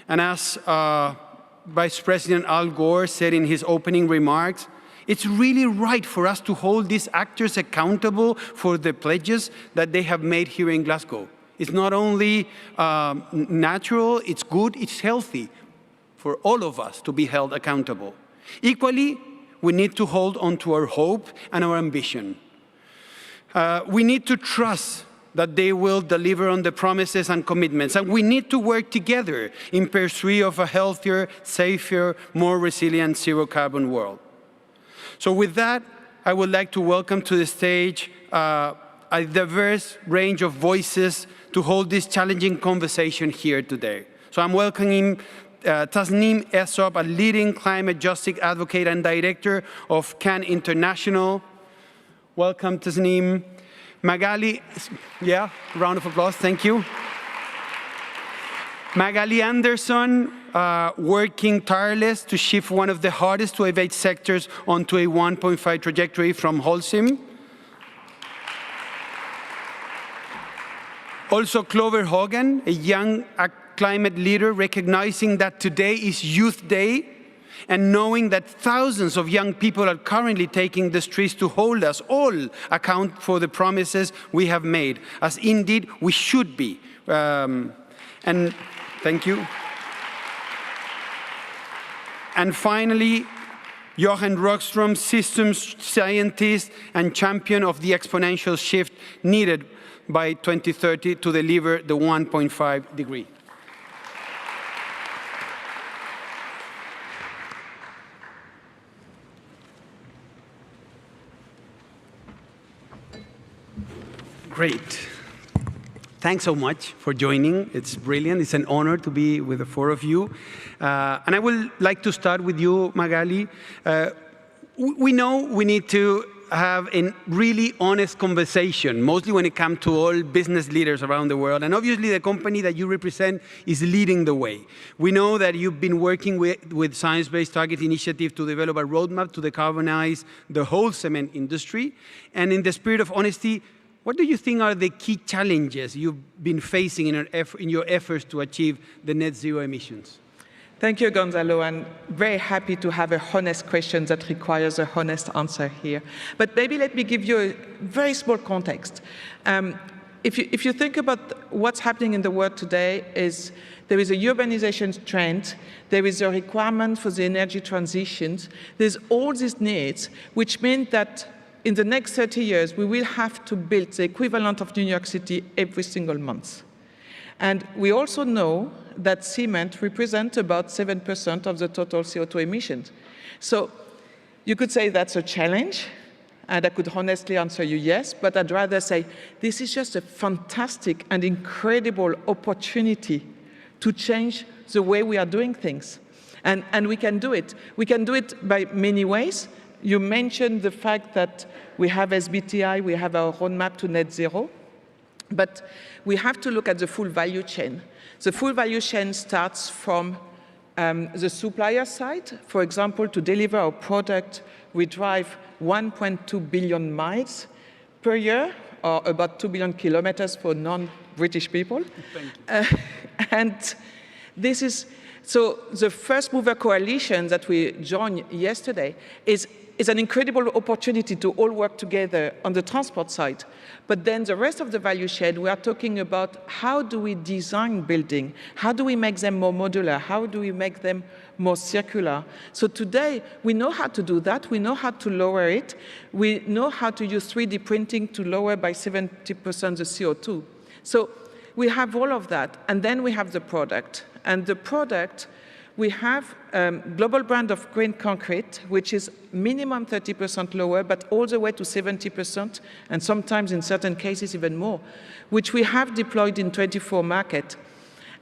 And as Vice President Al Gore said in his opening remarks, it's really right for us to hold these actors accountable for the pledges that they have made here in Glasgow. It's not only natural, it's good, it's healthy for all of us to be held accountable. Equally, we need to hold on to our hope and our ambition. We need to trust that they will deliver on the promises and commitments, and we need to work together in pursuit of a healthier, safer, more resilient, zero-carbon world. So with that, I would like to welcome to the stage a diverse range of voices to hold this challenging conversation here today. So I'm welcoming Tasneem Essop, a leading climate justice advocate and director of CAN International. Welcome, Tasneem. Magali, yeah, round of applause, thank you. Magali Anderson, working tireless to shift one of the hardest to abate sectors onto a 1.5 trajectory from LafargeHolcim. Also, Clover Hogan, a young climate leader, recognizing that today is Youth Day and knowing that thousands of young people are currently taking the streets to hold us all account for the promises we have made, as indeed we should be. And thank you. And finally, Johan Rockstrom, systems scientist and champion of the exponential shift needed by 2030 to deliver the 1.5 degree. Great. Thanks so much for joining. It's brilliant. It's an honor to be with the four of you. And I would like to start with you, Magali. We know we need to have a really honest conversation, mostly when it comes to all business leaders around the world. And obviously, the company that you represent is leading the way. We know that you've been working with Science-Based Target Initiative to develop a roadmap to decarbonize the whole cement industry. And in the spirit of honesty, what do you think are the key challenges you've been facing in your efforts to achieve the net zero emissions? Thank you, Gonzalo. I'm very happy to have a honest question that requires a honest answer here. But maybe let me give you a very small context. If you think about what's happening in the world today, there is a urbanization trend, there is a requirement for the energy transitions, there's all these needs, which mean that in the next 30 years, we will have to build the equivalent of New York City every single month. And we also know that cement represents about 7% of the total CO2 emissions. So you could say that's a challenge, and I could honestly answer you yes, but I'd rather say this is just a fantastic and incredible opportunity to change the way we are doing things. And we can do it. We can do it by many ways. You mentioned the fact that we have SBTi, we have our roadmap to net zero, but we have to look at the full value chain. The full value chain starts from the supplier side. For example, to deliver our product, we drive 1.2 billion miles per year, or about 2 billion kilometers for non-British people. And this is, so the first mover coalition that we joined yesterday is an incredible opportunity to all work together on the transport side. But then the rest of the value chain, we are talking about how do we design building? How do we make them more modular? How do we make them more circular? So today, we know how to do that. We know how to lower it. We know how to use 3D printing to lower by 70% the CO2. So we have all of that. And then we have the product. And the product, we have global brand of green concrete, which is minimum 30% lower, but all the way to 70%, and sometimes in certain cases even more, which we have deployed in 24 markets.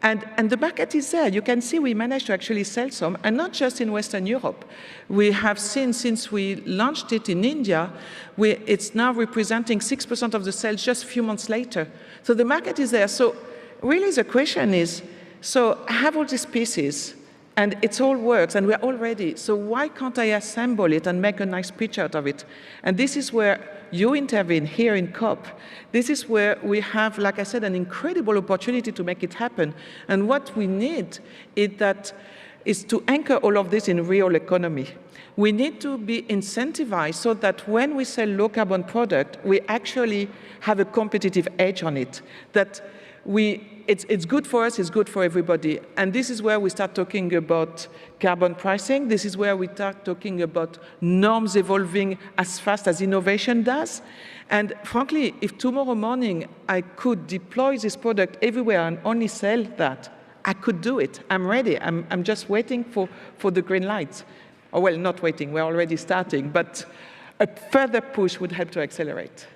And the market is there. You can see we managed to actually sell some, and not just in Western Europe. We have seen, since we launched it in India, it's now representing 6% of the sales just a few months later. So the market is there. So really the question is, so I have all these pieces, and it all works, and we're all ready. So why can't I assemble it and make a nice pitch out of it? And this is where you intervene here in COP. This is where we have, like I said, an incredible opportunity to make it happen. And what we need is to anchor all of this in real economy. We need to be incentivized so that when we sell low carbon product, we actually have a competitive edge on it. That it's good for us, it's good for everybody. And this is where we start talking about carbon pricing. This is where we start talking about norms evolving as fast as innovation does. And frankly, if tomorrow morning I could deploy this product everywhere and only sell that, I could do it. I'm ready. I'm just waiting for the green lights. Oh, well, not waiting. We're already starting. But a further push would help to accelerate.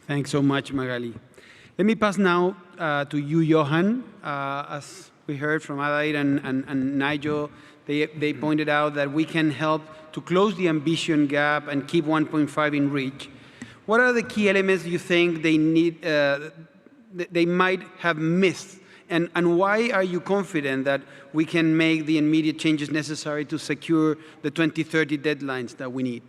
Thanks so much, Magali. Let me pass now to you, Johan. As we heard from Adair and Nigel, they pointed out that we can help to close the ambition gap and keep 1.5 in reach. What are the key elements you think they need, they might have missed? And why are you confident that we can make the immediate changes necessary to secure the 2030 deadlines that we need?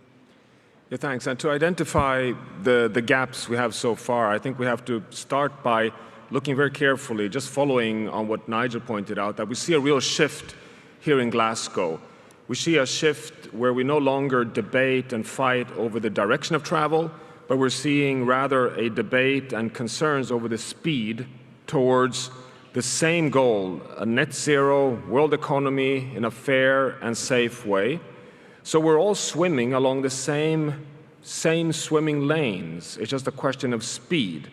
Yeah, thanks. And to identify the gaps we have so far, I think we have to start by looking very carefully, just following on what Nigel pointed out, that we see a real shift here in Glasgow. We see a shift where we no longer debate and fight over the direction of travel, but we're seeing rather a debate and concerns over the speed towards the same goal, a net zero world economy in a fair and safe way. So we're all swimming along the same swimming lanes. It's just a question of speed.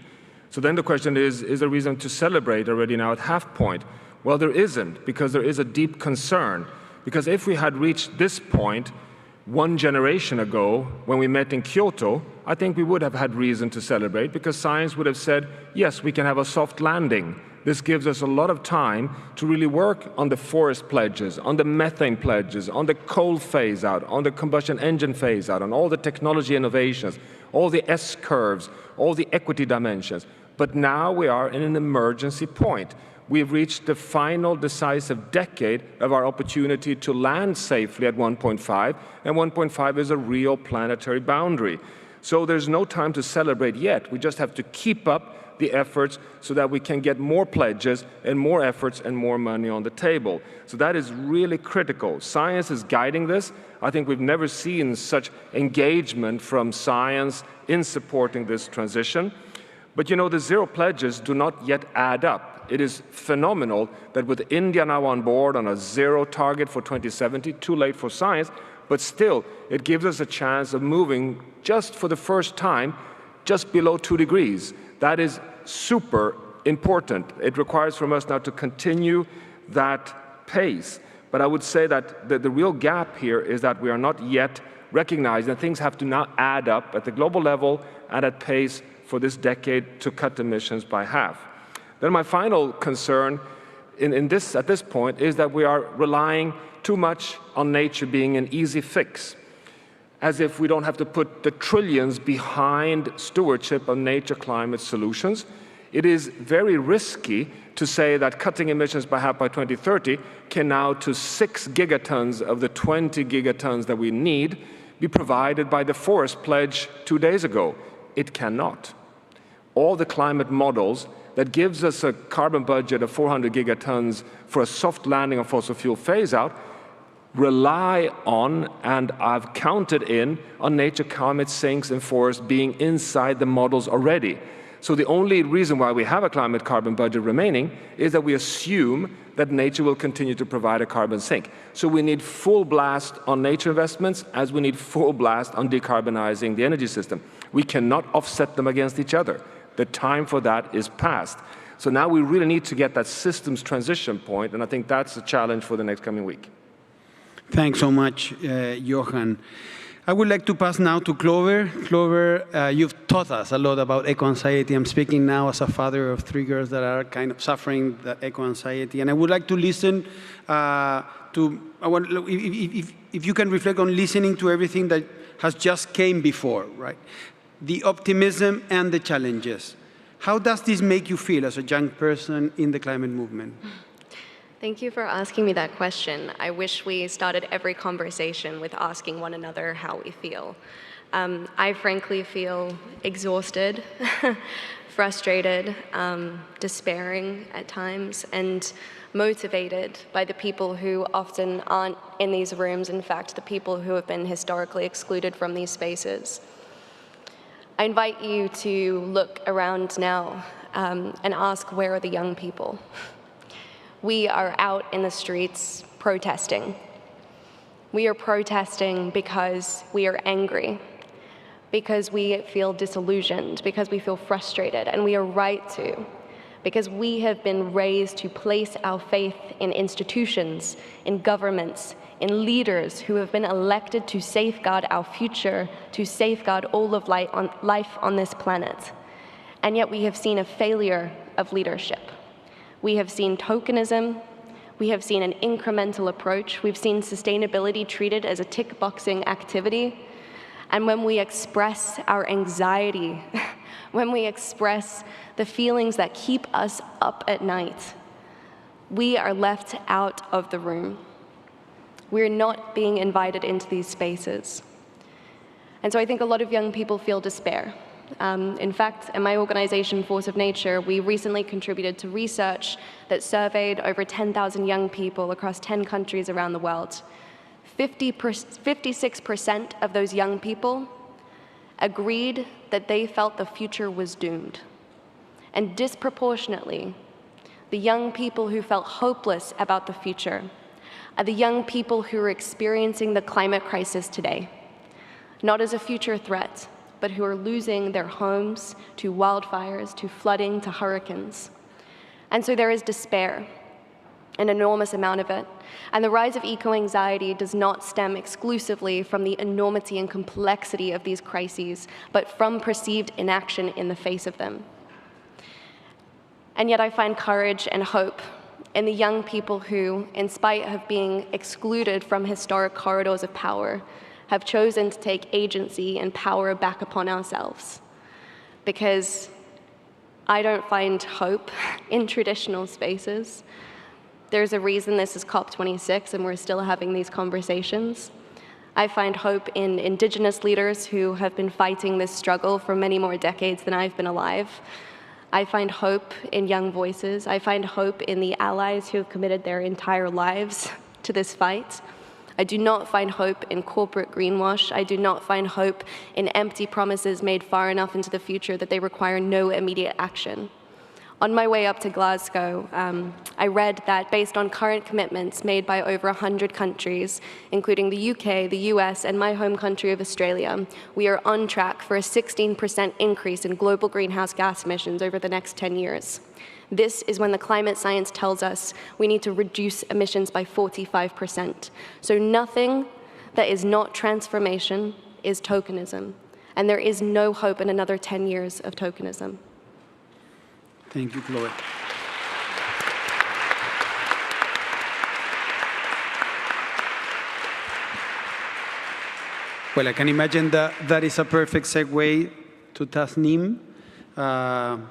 So then the question is there reason to celebrate already now at half point? Well, there isn't, because there is a deep concern. Because if we had reached this point 1 generation ago, when we met in Kyoto, I think we would have had reason to celebrate, because science would have said, yes, we can have a soft landing. This gives us a lot of time to really work on the forest pledges, on the methane pledges, on the coal phase out, on the combustion engine phase out, on all the technology innovations, all the S-curves, all the equity dimensions. But now we are in an emergency point. We've reached the final decisive decade of our opportunity to land safely at 1.5, and 1.5 is a real planetary boundary. So there's no time to celebrate yet. We just have to keep up the efforts so that we can get more pledges and more efforts and more money on the table. So that is really critical. Science is guiding this. I think we've never seen such engagement from science in supporting this transition. But you know, the zero pledges do not yet add up. It is phenomenal that with India now on board on a zero target for 2070, too late for science, but still it gives us a chance of moving just for the first time just below 2 degrees. That is super important. It requires from us now to continue that pace. But I would say that the real gap here is that we are not yet recognized, and things have to now add up at the global level and at pace for this decade to cut emissions by half. Then my final concern at this point is that we are relying too much on nature being an easy fix, as if we don't have to put the trillions behind stewardship of nature climate solutions. It is very risky to say that cutting emissions by half by 2030 can now, to 6 gigatons of the 20 gigatons that we need, be provided by the forest pledge 2 days ago. It cannot. All the climate models that gives us a carbon budget of 400 gigatons for a soft landing of fossil fuel phase out rely on, and I've counted in, on nature climate sinks and forests being inside the models already. So the only reason why we have a climate carbon budget remaining is that we assume that nature will continue to provide a carbon sink. So we need full blast on nature investments as we need full blast on decarbonizing the energy system. We cannot offset them against each other. The time for that is past. So now we really need to get that systems transition point, and I think that's a challenge for the next coming week. Thanks so much, Johan. I would like to pass now to Clover. Clover, you've taught us a lot about eco-anxiety. I'm speaking now as a father of 3 girls that are kind of suffering the eco-anxiety. And I would like to listen if you can reflect on listening to everything that has just came before, right? The optimism and the challenges. How does this make you feel as a young person in the climate movement? Thank you for asking me that question. I wish we started every conversation with asking one another how we feel. I frankly feel exhausted, frustrated, despairing at times, and motivated by the people who often aren't in these rooms, in fact, the people who have been historically excluded from these spaces. I invite you to look around now and ask, where are the young people? We are out in the streets protesting. We are protesting because we are angry, because we feel disillusioned, because we feel frustrated, and we are right to, because we have been raised to place our faith in institutions, in governments, in leaders who have been elected to safeguard our future, to safeguard all of life on this planet. And yet we have seen a failure of leadership. We have seen tokenism. We have seen an incremental approach. We've seen sustainability treated as a tick-boxing activity. And when we express our anxiety, when we express the feelings that keep us up at night, we are left out of the room. We're not being invited into these spaces. And so I think a lot of young people feel despair. In fact, in my organization, Force of Nature, we recently contributed to research that surveyed over 10,000 young people across 10 countries around the world. 56% of those young people agreed that they felt the future was doomed. And disproportionately, the young people who felt hopeless about the future are the young people who are experiencing the climate crisis today, not as a future threat, but who are losing their homes to wildfires, to flooding, to hurricanes. And so there is despair, an enormous amount of it. And the rise of eco-anxiety does not stem exclusively from the enormity and complexity of these crises, but from perceived inaction in the face of them. And yet I find courage and hope in the young people who, in spite of being excluded from historic corridors of power, have chosen to take agency and power back upon ourselves. Because I don't find hope in traditional spaces. There's a reason this is COP26 and we're still having these conversations. I find hope in Indigenous leaders who have been fighting this struggle for many more decades than I've been alive. I find hope in young voices. I find hope in the allies who have committed their entire lives to this fight. I do not find hope in corporate greenwash. I do not find hope in empty promises made far enough into the future that they require no immediate action. On my way up to Glasgow, I read that based on current commitments made by over 100 countries, including the UK, the US, and my home country of Australia, we are on track for a 16% increase in global greenhouse gas emissions over the next 10 years. This is when the climate science tells us we need to reduce emissions by 45%. So nothing that is not transformation is tokenism. And there is no hope in another 10 years of tokenism. Thank you, Chloe. Well, I can imagine that is a perfect segue to Tasneem.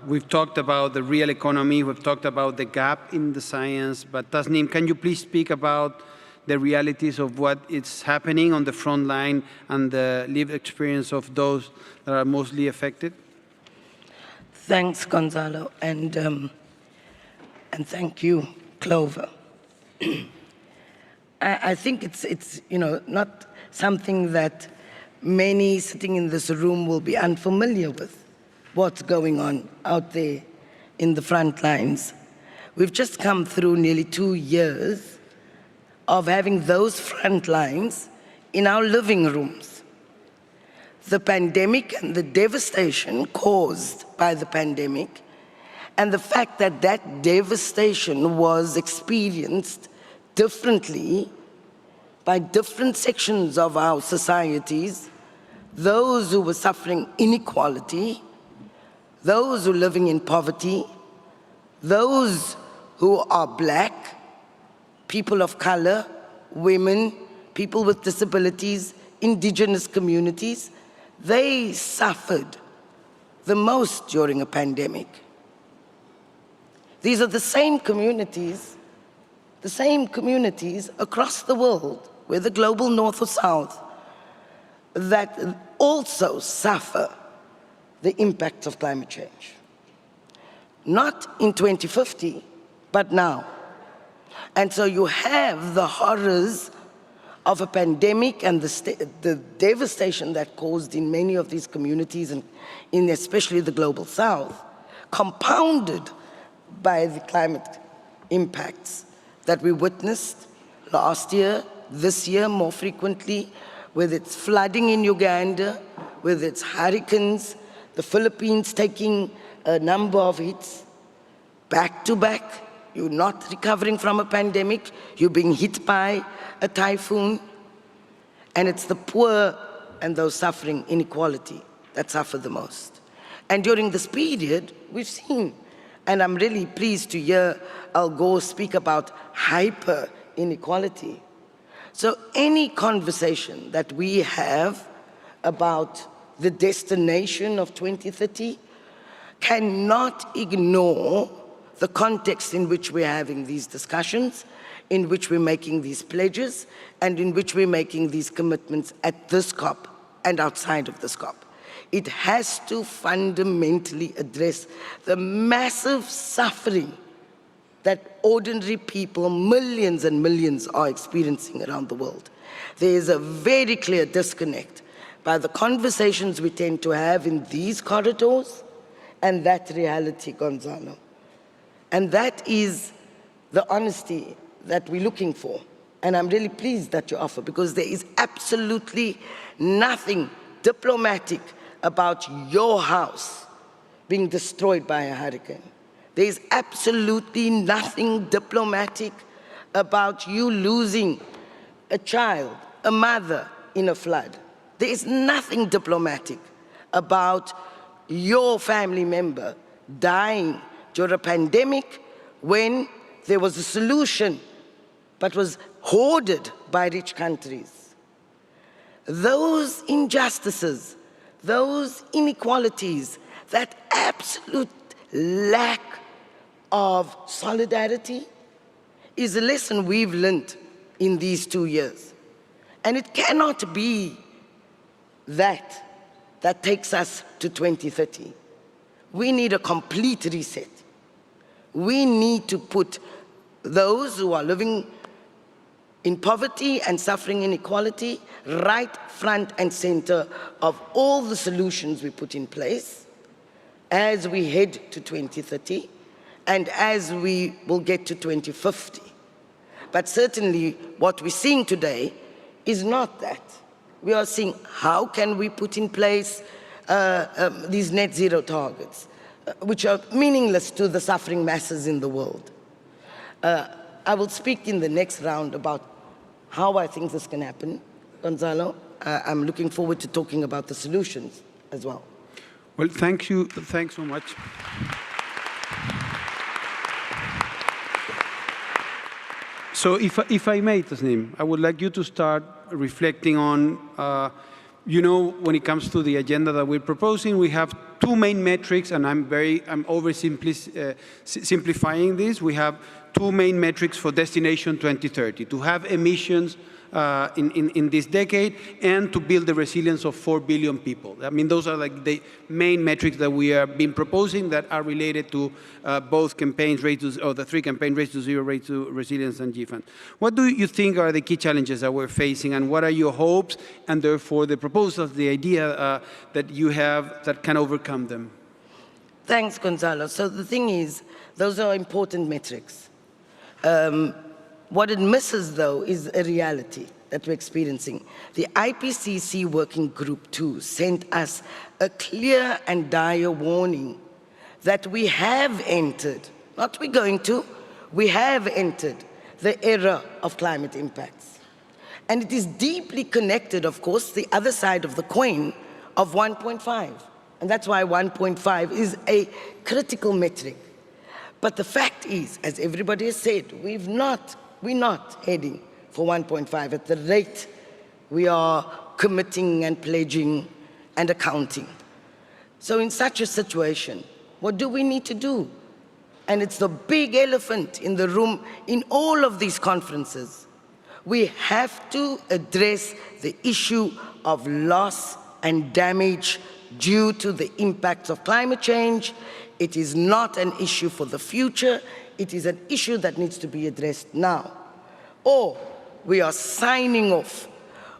We've talked about the real economy, we've talked about the gap in the science, but Tasneem, can you please speak about the realities of what is happening on the front line and the lived experience of those that are mostly affected? Thanks, Gonzalo, and thank you, Clover. I think it's not something that many sitting in this room will be unfamiliar with. What's going on out there in the front lines. We've just come through nearly 2 years of having those front lines in our living rooms. The pandemic and the devastation caused by the pandemic, and the fact that that devastation was experienced differently by different sections of our societies, those who were suffering inequality, those who are living in poverty, those who are black, people of color, women, people with disabilities, indigenous communities, they suffered the most during a pandemic. These are the same communities across the world, whether global north or south, that also suffer the impact of climate change. Not in 2050, but now. And so you have the horrors of a pandemic and the devastation that caused in many of these communities, and in especially the global south, compounded by the climate impacts that we witnessed last year, this year more frequently, with its flooding in Uganda, with its hurricanes, the Philippines taking a number of hits back to back. You're not recovering from a pandemic, you're being hit by a typhoon, and it's the poor and those suffering inequality that suffer the most. And during this period, we've seen, and I'm really pleased to hear Al Gore speak about hyper inequality. So any conversation that we have about the destination of 2030 cannot ignore the context in which we're having these discussions, in which we're making these pledges, and in which we're making these commitments at this COP and outside of this COP. It has to fundamentally address the massive suffering that ordinary people, millions and millions, are experiencing around the world. There is a very clear disconnect by the conversations we tend to have in these corridors and that reality, Gonzalo. And that is the honesty that we're looking for. And I'm really pleased that you offer, because there is absolutely nothing diplomatic about your house being destroyed by a hurricane. There is absolutely nothing diplomatic about you losing a child, a mother in a flood. There is nothing diplomatic about your family member dying during a pandemic when there was a solution but was hoarded by rich countries. Those injustices, those inequalities, that absolute lack of solidarity is a lesson we've learned in these 2 years. And it cannot be that takes us to 2030. We need a complete reset. We need to put those who are living in poverty and suffering inequality right front and center of all the solutions we put in place as we head to 2030 and as we will get to 2050. But certainly what we're seeing today is not that. We are seeing how can we put in place these net zero targets, which are meaningless to the suffering masses in the world. I will speak in the next round about how I think this can happen, Gonzalo. I'm looking forward to talking about the solutions as well. Well, thank you. Thanks so much. So if I may, Tasneem, I would like you to start reflecting on, when it comes to the agenda that we're proposing, we have two main metrics, and I'm simplifying this. We have two main metrics for Destination 2030, to have emissions in this decade and to build the resilience of 4 billion people. I mean, those are like the main metrics that we have been proposing that are related to both campaigns, the three campaign Race to Zero, Race to Resilience, and GFAN. What do you think are the key challenges that we're facing, and what are your hopes and therefore the proposals, the idea that you have that can overcome them? Thanks, Gonzalo. So the thing is, those are important metrics. What it misses, though, is a reality that we're experiencing. The IPCC Working Group 2 sent us a clear and dire warning that we have entered, not we're going to, we have entered the era of climate impacts. And it is deeply connected, of course, the other side of the coin of 1.5. And that's why 1.5 is a critical metric. But the fact is, as everybody has said, we're not heading for 1.5 at the rate we are committing and pledging and accounting. So in such a situation, what do we need to do? And it's the big elephant in the room in all of these conferences. We have to address the issue of loss and damage due to the impacts of climate change. It is not an issue for the future. It is an issue that needs to be addressed now. Or we are signing off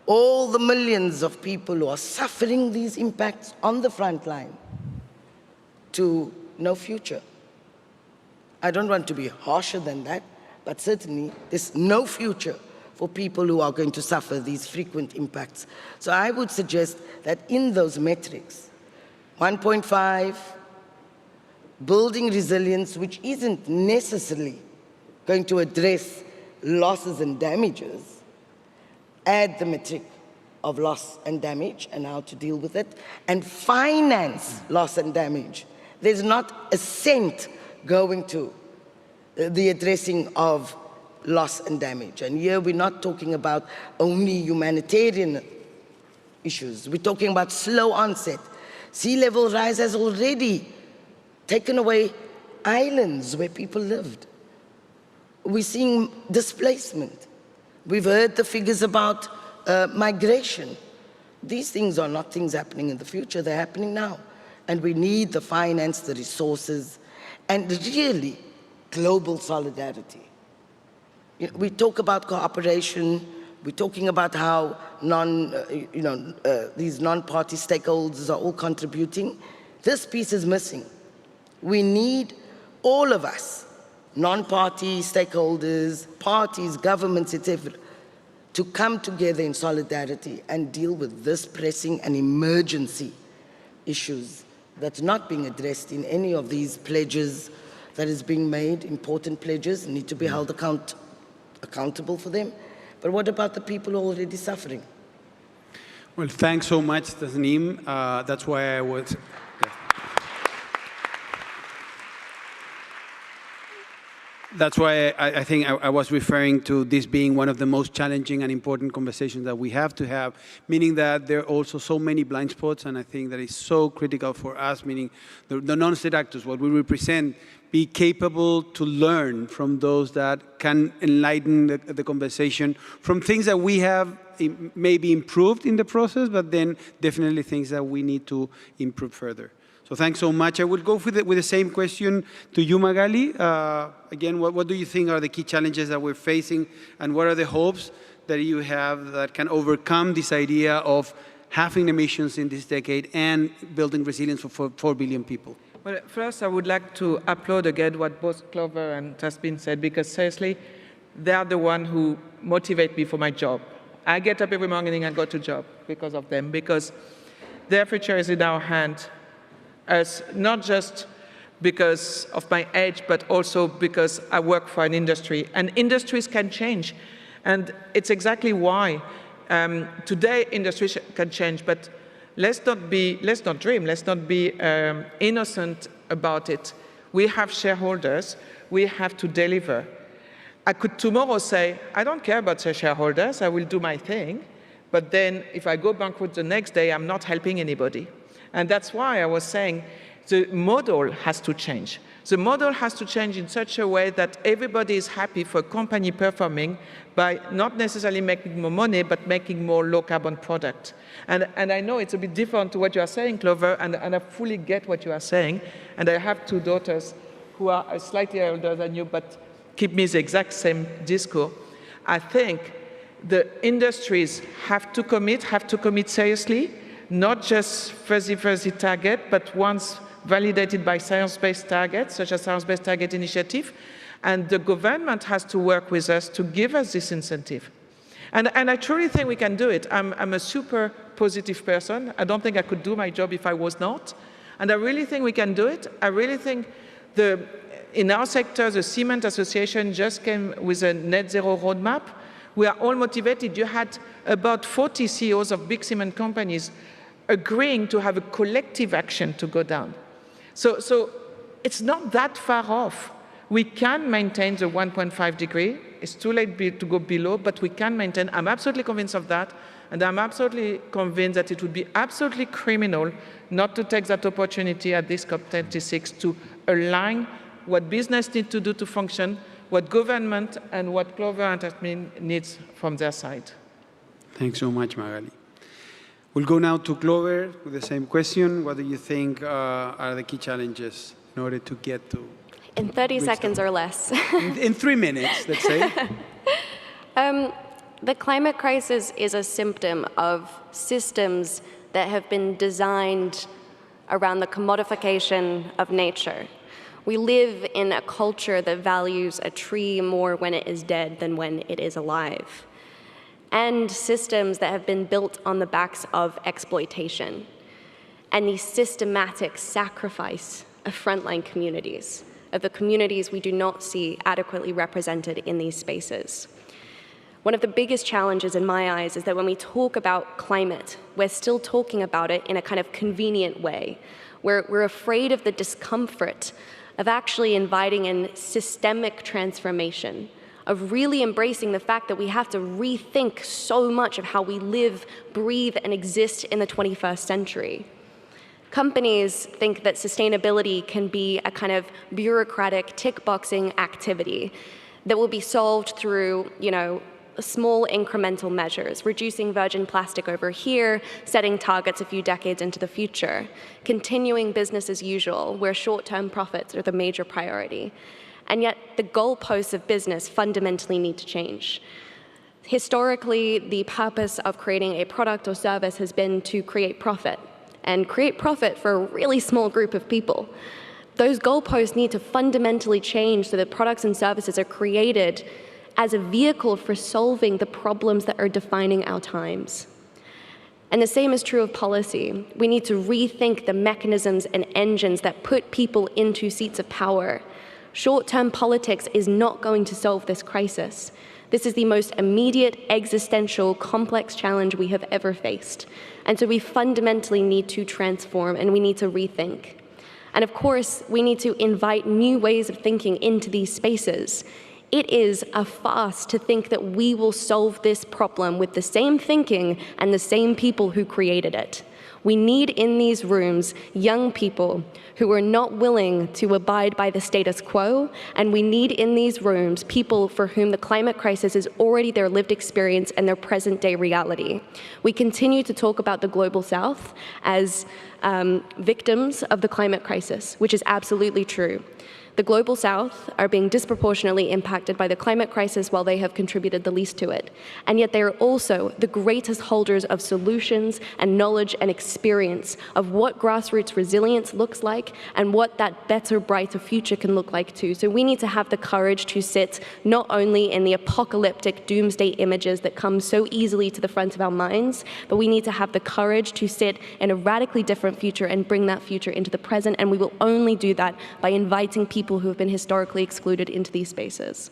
all the millions of people who are suffering these impacts on the front line to no future. I don't want to be harsher than that, but certainly there's no future for people who are going to suffer these frequent impacts. So I would suggest that in those metrics, 1.5, building resilience, which isn't necessarily going to address losses and damages, add the metric of loss and damage and how to deal with it, and finance loss and damage. There's not a cent going to the addressing of loss and damage. And here we're not talking about only humanitarian issues. We're talking about slow onset. Sea level rise has already taken away islands where people lived. We're seeing displacement. We've heard the figures about migration. These things are not things happening in the future, they're happening now. And we need the finance, the resources, and really global solidarity. We talk about cooperation, we're talking about how these non-party stakeholders are all contributing. This piece is missing. We need all of us, non-party stakeholders, parties, governments, etc., to come together in solidarity and deal with this pressing and emergency issues that's not being addressed in any of these pledges that is being made. Important pledges need to be held accountable for them. But what about the people who are already suffering? Well, thanks so much, Tasneem. That's why I was... That's why I think I was referring to this being one of the most challenging and important conversations that we have to have, meaning that there are also so many blind spots, and I think that is so critical for us, meaning the non-state actors, what we represent, be capable to learn from those that can enlighten the conversation from things that we have maybe improved in the process, but then definitely things that we need to improve further. So thanks so much. I will go with the same question to you, Magali. Again, what do you think are the key challenges that we're facing, and what are the hopes that you have that can overcome this idea of halving emissions in this decade and building resilience for 4 billion people? Well, first, I would like to applaud again what both Clover and Tasneem said, because seriously, they are the ones who motivate me for my job. I get up every morning and go to job because of them, because their future is in our hands. As not just because of my age, but also because I work for an industry. And industries can change. And it's exactly why today industries can change, but let's not dream, let's not be innocent about it. We have shareholders, we have to deliver. I could tomorrow say, I don't care about the shareholders, I will do my thing, but then if I go bankrupt the next day, I'm not helping anybody. And that's why I was saying the model has to change. The model has to change in such a way that everybody is happy for a company performing by not necessarily making more money, but making more low-carbon product. And I know it's a bit different to what you are saying, Clover, and I fully get what you are saying. And I have 2 daughters who are slightly older than you, but keep me the exact same discourse. I think the industries have to commit seriously, not just fuzzy target, but once validated by science-based targets, such as Science-Based Target Initiative, and the government has to work with us to give us this incentive. And I truly think we can do it. I'm a super positive person. I don't think I could do my job if I was not. And I really think we can do it. I really think in our sector, the Cement Association just came with a net zero roadmap. We are all motivated. You had about 40 CEOs of big cement companies agreeing to have a collective action to go down. So it's not that far off. We can maintain the 1.5 degree. It's too late to go below, but we can maintain. I'm absolutely convinced of that, and I'm absolutely convinced that it would be absolutely criminal not to take that opportunity at this COP26 to align what business needs to do to function, what government and what Clover and Tasneem needs from their side. Thanks so much, Magali. We'll go now to Clover with the same question. What do you think are the key challenges in order to get to... In 30 seconds or less. in 3 minutes, let's say. The climate crisis is a symptom of systems that have been designed around the commodification of nature. We live in a culture that values a tree more when it is dead than when it is alive. And systems that have been built on the backs of exploitation and the systematic sacrifice of frontline communities, of the communities we do not see adequately represented in these spaces. One of the biggest challenges in my eyes is that when we talk about climate, we're still talking about it in a kind of convenient way. We're afraid of the discomfort of actually inviting in systemic transformation, of really embracing the fact that we have to rethink so much of how we live, breathe, and exist in the 21st century. Companies think that sustainability can be a kind of bureaucratic tick-boxing activity that will be solved through, small incremental measures, reducing virgin plastic over here, setting targets a few decades into the future, continuing business as usual, where short-term profits are the major priority. And yet, the goalposts of business fundamentally need to change. Historically, the purpose of creating a product or service has been to create profit, and create profit for a really small group of people. Those goalposts need to fundamentally change so that products and services are created as a vehicle for solving the problems that are defining our times. And the same is true of policy. We need to rethink the mechanisms and engines that put people into seats of power. Short-term politics is not going to solve this crisis. This is the most immediate, existential, complex challenge we have ever faced. And so we fundamentally need to transform, and we need to rethink. And of course, we need to invite new ways of thinking into these spaces. It is a farce to think that we will solve this problem with the same thinking and the same people who created it. We need in these rooms young people who are not willing to abide by the status quo, and we need in these rooms people for whom the climate crisis is already their lived experience and their present-day reality. We continue to talk about the Global South as victims of the climate crisis, which is absolutely true. The Global South are being disproportionately impacted by the climate crisis while they have contributed the least to it. And yet they are also the greatest holders of solutions and knowledge and experience of what grassroots resilience looks like and what that better, brighter future can look like too. So we need to have the courage to sit not only in the apocalyptic doomsday images that come so easily to the front of our minds, but we need to have the courage to sit in a radically different future and bring that future into the present. And we will only do that by inviting people who have been historically excluded into these spaces.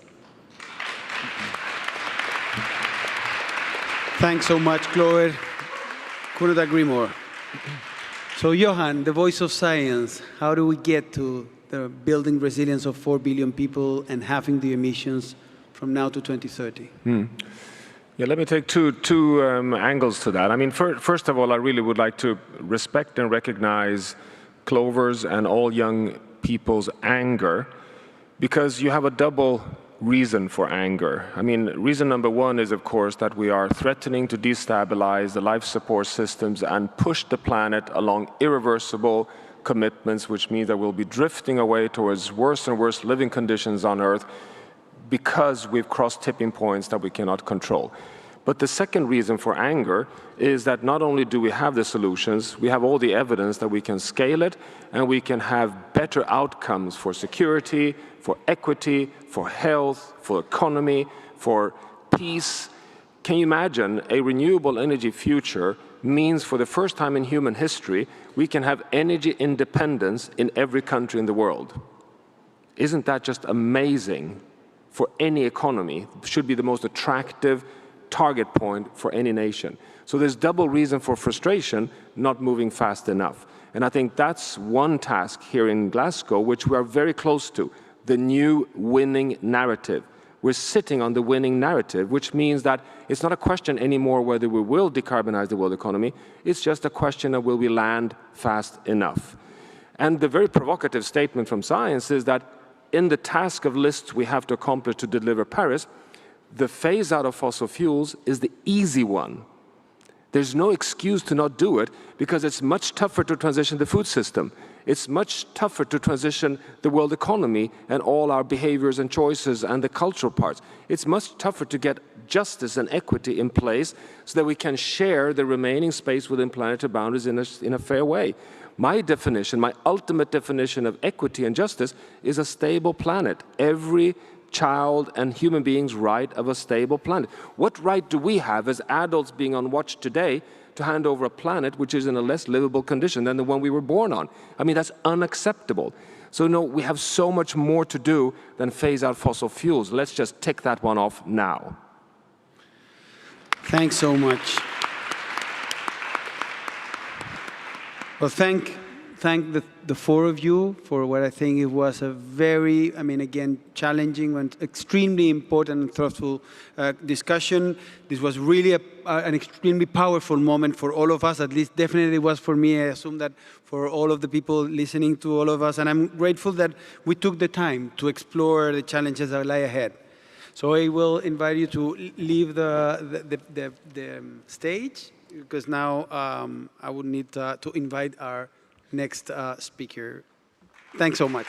Thanks so much, Chloe. Couldn't agree more. So, Johan, the voice of science, how do we get to the building resilience of 4 billion people and halving the emissions from now to 2030? Yeah, let me take two angles to that. I mean, first of all, I really would like to respect and recognize Clover's and all young people's anger, because you have a double reason for anger. I mean, reason number one is, of course, that we are threatening to destabilize the life support systems and push the planet along irreversible commitments, which means that we'll be drifting away towards worse and worse living conditions on Earth because we've crossed tipping points that we cannot control. But the second reason for anger is that not only do we have the solutions, we have all the evidence that we can scale it and we can have better outcomes for security, for equity, for health, for economy, for peace. Can you imagine a renewable energy future means for the first time in human history, we can have energy independence in every country in the world? Isn't that just amazing for any economy? It should be the most attractive target point for any nation. So there's double reason for frustration, not moving fast enough. And I think that's one task here in Glasgow, which we are very close to, the new winning narrative. We're sitting on the winning narrative, which means that it's not a question anymore whether we will decarbonize the world economy, it's just a question of will we land fast enough. And the very provocative statement from science is that in the task of lists we have to accomplish to deliver Paris, the phase out of fossil fuels is the easy one. There's no excuse to not do it because it's much tougher to transition the food system. It's much tougher to transition the world economy and all our behaviors and choices and the cultural parts. It's much tougher to get justice and equity in place so that we can share the remaining space within planetary boundaries in a fair way. My definition, my ultimate definition of equity and justice is a stable planet. Every child and human beings' right of a stable planet. What right do we have as adults being on watch today to hand over a planet which is in a less livable condition than the one we were born on? I mean, that's unacceptable. So no, we have so much more to do than phase out fossil fuels. Let's just tick that one off now. Thanks so much. Well, thank the four of you for what I think it was a very, again, challenging and extremely important and thoughtful discussion. This was really an extremely powerful moment for all of us, at least definitely was for me. I assume that for all of the people listening to all of us, and I'm grateful that we took the time to explore the challenges that lie ahead. So I will invite you to leave the stage, because now I would need to invite our next speaker. Thanks so much.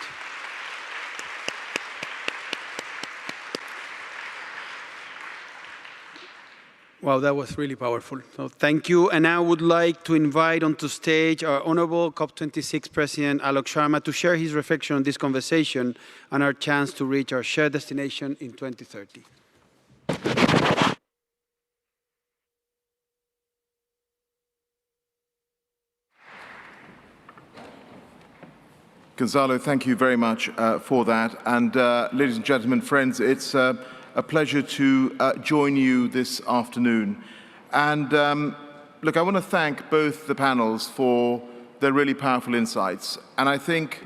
Wow, that was really powerful. So thank you. And I would like to invite onto stage our Honorable COP26 President Alok Sharma to share his reflection on this conversation and our chance to reach our shared destination in 2030. Gonzalo, thank you very much for that. And ladies and gentlemen, friends, it's a pleasure to join you this afternoon. And look, I want to thank both the panels for their really powerful insights. And I think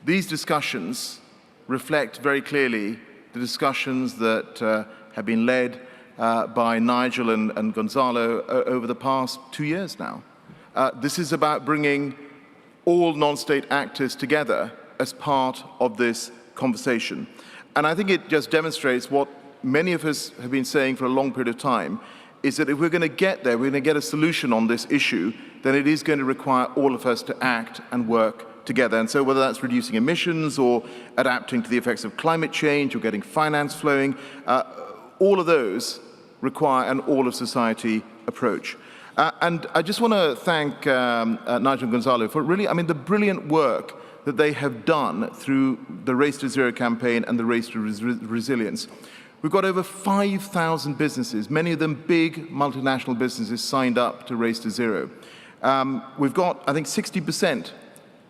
these discussions reflect very clearly the discussions that have been led by Nigel and Gonzalo over the past 2 years now. This is about bringing all non-state actors together as part of this conversation. And I think it just demonstrates what many of us have been saying for a long period of time, is that if we're going to get there, we're going to get a solution on this issue, then it is going to require all of us to act and work together. And so whether that's reducing emissions or adapting to the effects of climate change or getting finance flowing, all of those require an all-of-society approach. And I just want to thank Nigel and Gonzalo for really, the brilliant work that they have done through the Race to Zero campaign and the Race to Resilience. We've got over 5,000 businesses, many of them big multinational businesses, signed up to Race to Zero. We've got, I think, 60%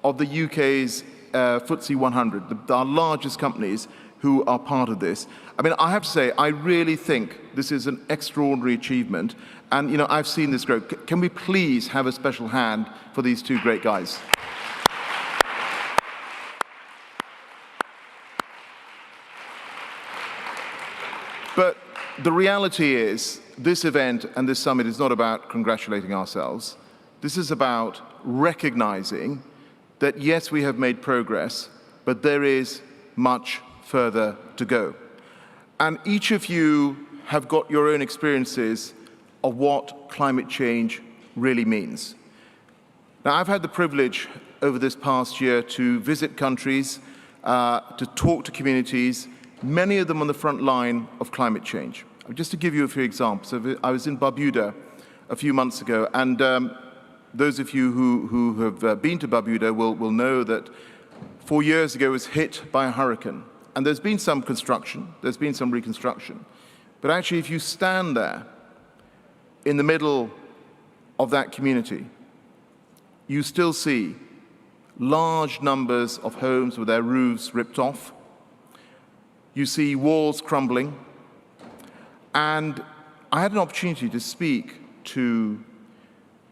of the UK's FTSE 100, our largest companies, who are part of this. I have to say, I really think this is an extraordinary achievement. And, I've seen this grow. Can we please have a special hand for these two great guys? But the reality is, this event and this summit is not about congratulating ourselves. This is about recognizing that, yes, we have made progress, but there is much further to go. And each of you have got your own experiences of what climate change really means. Now, I've had the privilege over this past year to visit countries, to talk to communities, many of them on the front line of climate change. Just to give you a few examples, I was in Barbuda a few months ago, and those of you who have been to Barbuda will know that 4 years ago it was hit by a hurricane. And there's been some construction, there's been some reconstruction. But actually, if you stand there in the middle of that community, you still see large numbers of homes with their roofs ripped off. You see walls crumbling. And I had an opportunity to speak to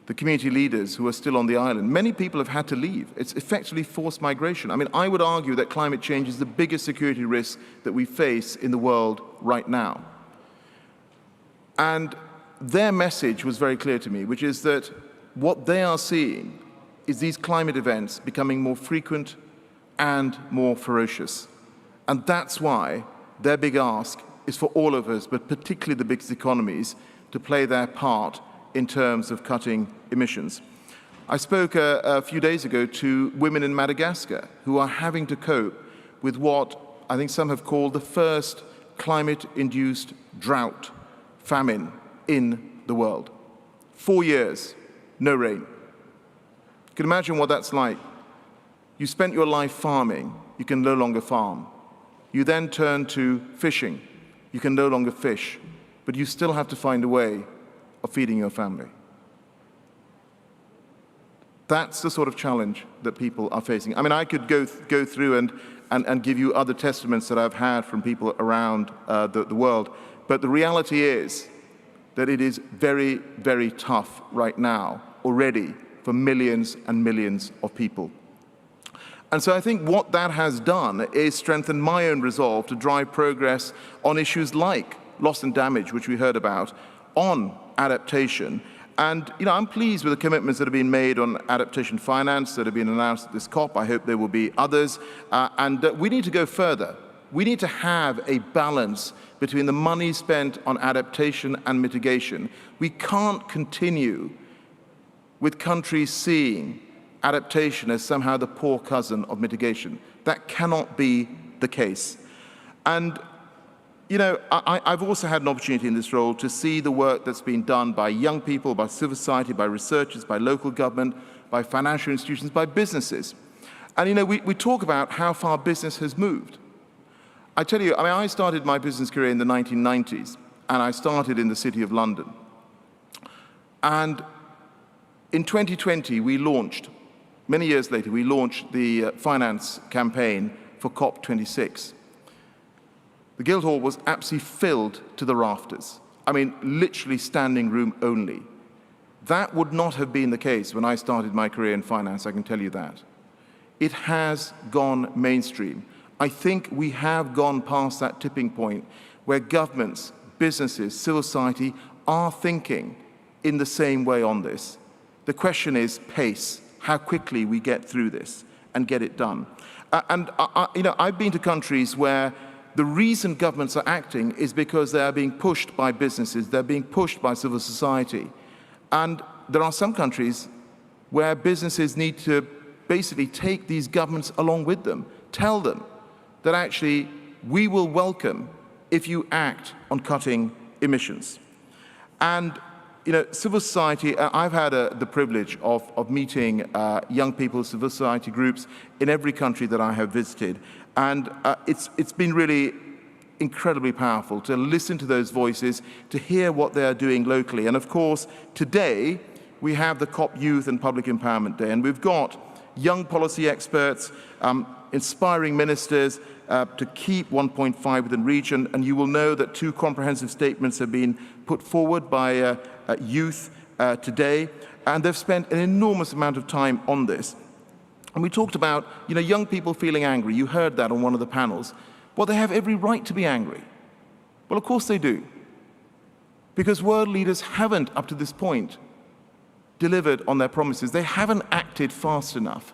the community leaders who are still on the island. Many people have had to leave. It's effectively forced migration. I would argue that climate change is the biggest security risk that we face in the world right now. And their message was very clear to me, which is that what they are seeing is these climate events becoming more frequent and more ferocious. And that's why their big ask is for all of us, but particularly the biggest economies, to play their part in terms of cutting emissions. I spoke a few days ago to women in Madagascar who are having to cope with what I think some have called the first climate-induced drought, famine in the world. 4 years, no rain. You can imagine what that's like. You spent your life farming, you can no longer farm. You then turn to fishing, you can no longer fish, but you still have to find a way of feeding your family. That's the sort of challenge that people are facing. I could go through and give you other testaments that I've had from people around the world, but the reality is that it is very, very tough right now already for millions and millions of people. And so I think what that has done is strengthen my own resolve to drive progress on issues like loss and damage, which we heard about, on adaptation. And I'm pleased with the commitments that have been made on adaptation finance that have been announced at this COP. I hope there will be others. And we need to go further. We need to have a balance between the money spent on adaptation and mitigation. We can't continue with countries seeing adaptation as somehow the poor cousin of mitigation. That cannot be the case. And I've also had an opportunity in this role to see the work that's been done by young people, by civil society, by researchers, by local government, by financial institutions, by businesses. And we talk about how far business has moved. I tell you, I started my business career in the 1990s, and I started in the City of London. And in 2020, we launched, many years later, we launched the finance campaign for COP26. The Guildhall was absolutely filled to the rafters. Literally standing room only. That would not have been the case when I started my career in finance, I can tell you that. It has gone mainstream. I think we have gone past that tipping point where governments, businesses, civil society are thinking in the same way on this. The question is pace, how quickly we get through this and get it done. I've been to countries where the reason governments are acting is because they are being pushed by businesses, they're being pushed by civil society. And there are some countries where businesses need to basically take these governments along with them, tell them that actually we will welcome if you act on cutting emissions. And civil society, I've had the privilege of meeting young people, civil society groups in every country that I have visited. And it's been really incredibly powerful to listen to those voices, to hear what they are doing locally. And of course, today we have the COP Youth and Public Empowerment Day, and we've got young policy experts, inspiring ministers to keep 1.5 within reach. And you will know that 2 comprehensive statements have been put forward by youth today, and they've spent an enormous amount of time on this. And we talked about, young people feeling angry. You heard that on one of the panels. Well, they have every right to be angry. Well, of course they do. Because world leaders haven't, up to this point, delivered on their promises. They haven't acted fast enough.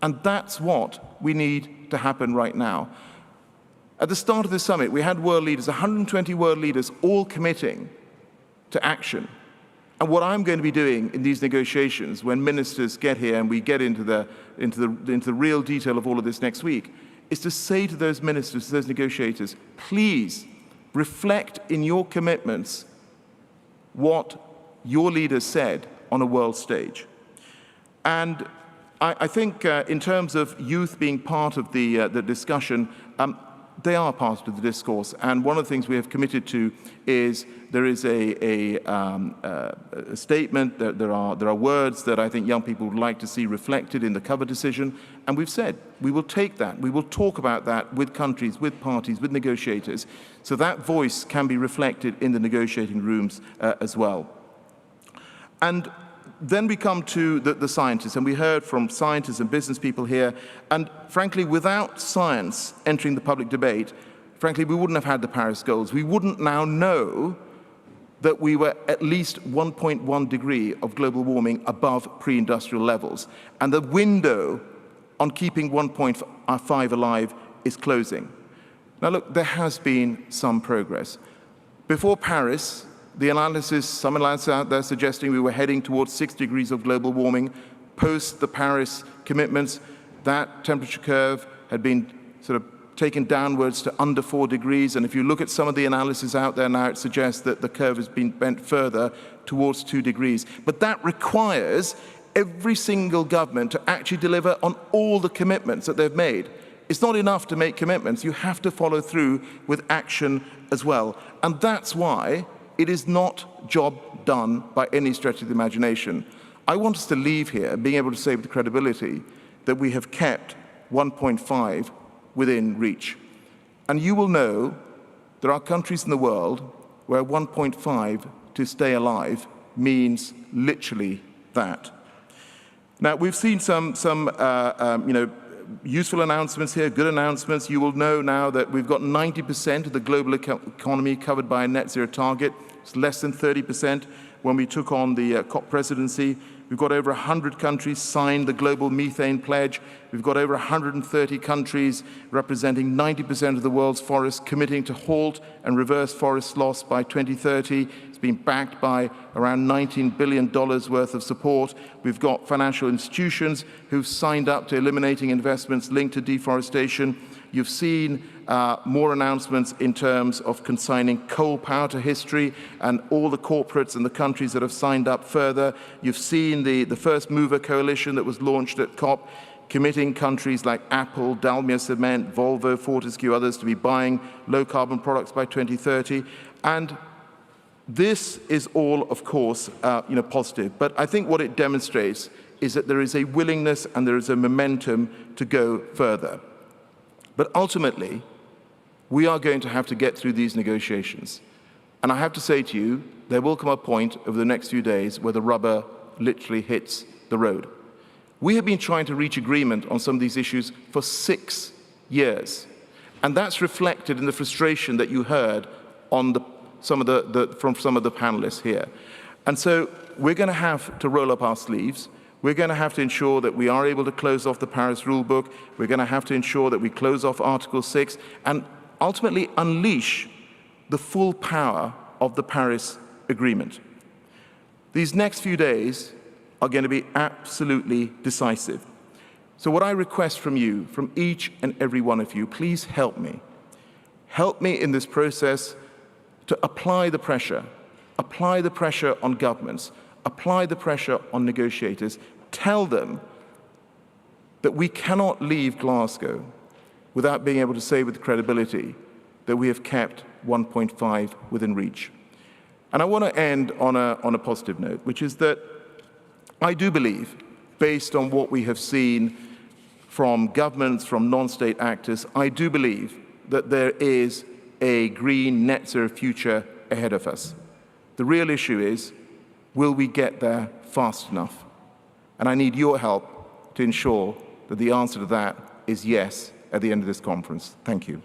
And that's what we need to happen right now. At the start of the summit, we had world leaders, 120 world leaders, all committing to action. And what I'm going to be doing in these negotiations, when ministers get here and we get into the real detail of all of this next week, is to say to those ministers, to those negotiators, please reflect in your commitments what your leaders said on a world stage. And I think in terms of youth being part of the discussion, they are part of the discourse. And one of the things we have committed to is there is a statement, that there are words that I think young people would like to see reflected in the cover decision. And we've said we will take that. We will talk about that with countries, with parties, with negotiators, so that voice can be reflected in the negotiating rooms as well. And then we come to the scientists, and we heard from scientists and business people here, and frankly, without science entering the public debate, frankly, we wouldn't have had the Paris goals. We wouldn't now know that we were at least 1.1 degree of global warming above pre-industrial levels, and the window on keeping 1.5 alive is closing. Now look, there has been some progress. Before Paris, the analysis, some analysis out there suggesting we were heading towards 6 degrees of global warming. Post the Paris commitments, that temperature curve had been sort of taken downwards to under 4 degrees. And if you look at some of the analysis out there now, it suggests that the curve has been bent further towards 2 degrees. But that requires every single government to actually deliver on all the commitments that they've made. It's not enough to make commitments. You have to follow through with action as well. And that's why it is not job done by any stretch of the imagination. I want us to leave here being able to say with credibility that we have kept 1.5 within reach. And you will know there are countries in the world where 1.5 to stay alive means literally that. Now, we've seen some useful announcements here, good announcements. You will know now that we've got 90% of the global economy covered by a net zero target. It's less than 30% when we took on the COP presidency. We've got over 100 countries signed the global methane pledge. We've got over 130 countries representing 90% of the world's forests committing to halt and reverse forest loss by 2030. It's been backed by around $19 billion worth of support. We've got financial institutions who've signed up to eliminating investments linked to deforestation. You've seen more announcements in terms of consigning coal power to history and all the corporates and the countries that have signed up further. You've seen the first mover coalition that was launched at COP, committing countries like Apple, Dalmia Cement, Volvo, Fortescue, others to be buying low-carbon products by 2030. And this is all, of course, positive. But I think what it demonstrates is that there is a willingness and there is a momentum to go further. But ultimately, we are going to have to get through these negotiations. And I have to say to you, there will come a point over the next few days where the rubber literally hits the road. We have been trying to reach agreement on some of these issues for 6 years. And that's reflected in the frustration that you heard on from some of the panelists here. And so we're going to have to roll up our sleeves. We're going to have to ensure that we are able to close off the Paris rulebook. We're going to have to ensure that we close off Article 6 and ultimately unleash the full power of the Paris Agreement. These next few days are going to be absolutely decisive. So what I request from you, from each and every one of you, please help me. Help me in this process to apply the pressure on governments, apply the pressure on negotiators, tell them that we cannot leave Glasgow without being able to say with credibility that we have kept 1.5 within reach. And I want to end on a positive note, which is that I do believe, based on what we have seen from governments, from non-state actors, I do believe that there is a green net zero future ahead of us. The real issue is, will we get there fast enough? And I need your help to ensure that the answer to that is yes at the end of this conference. Thank you.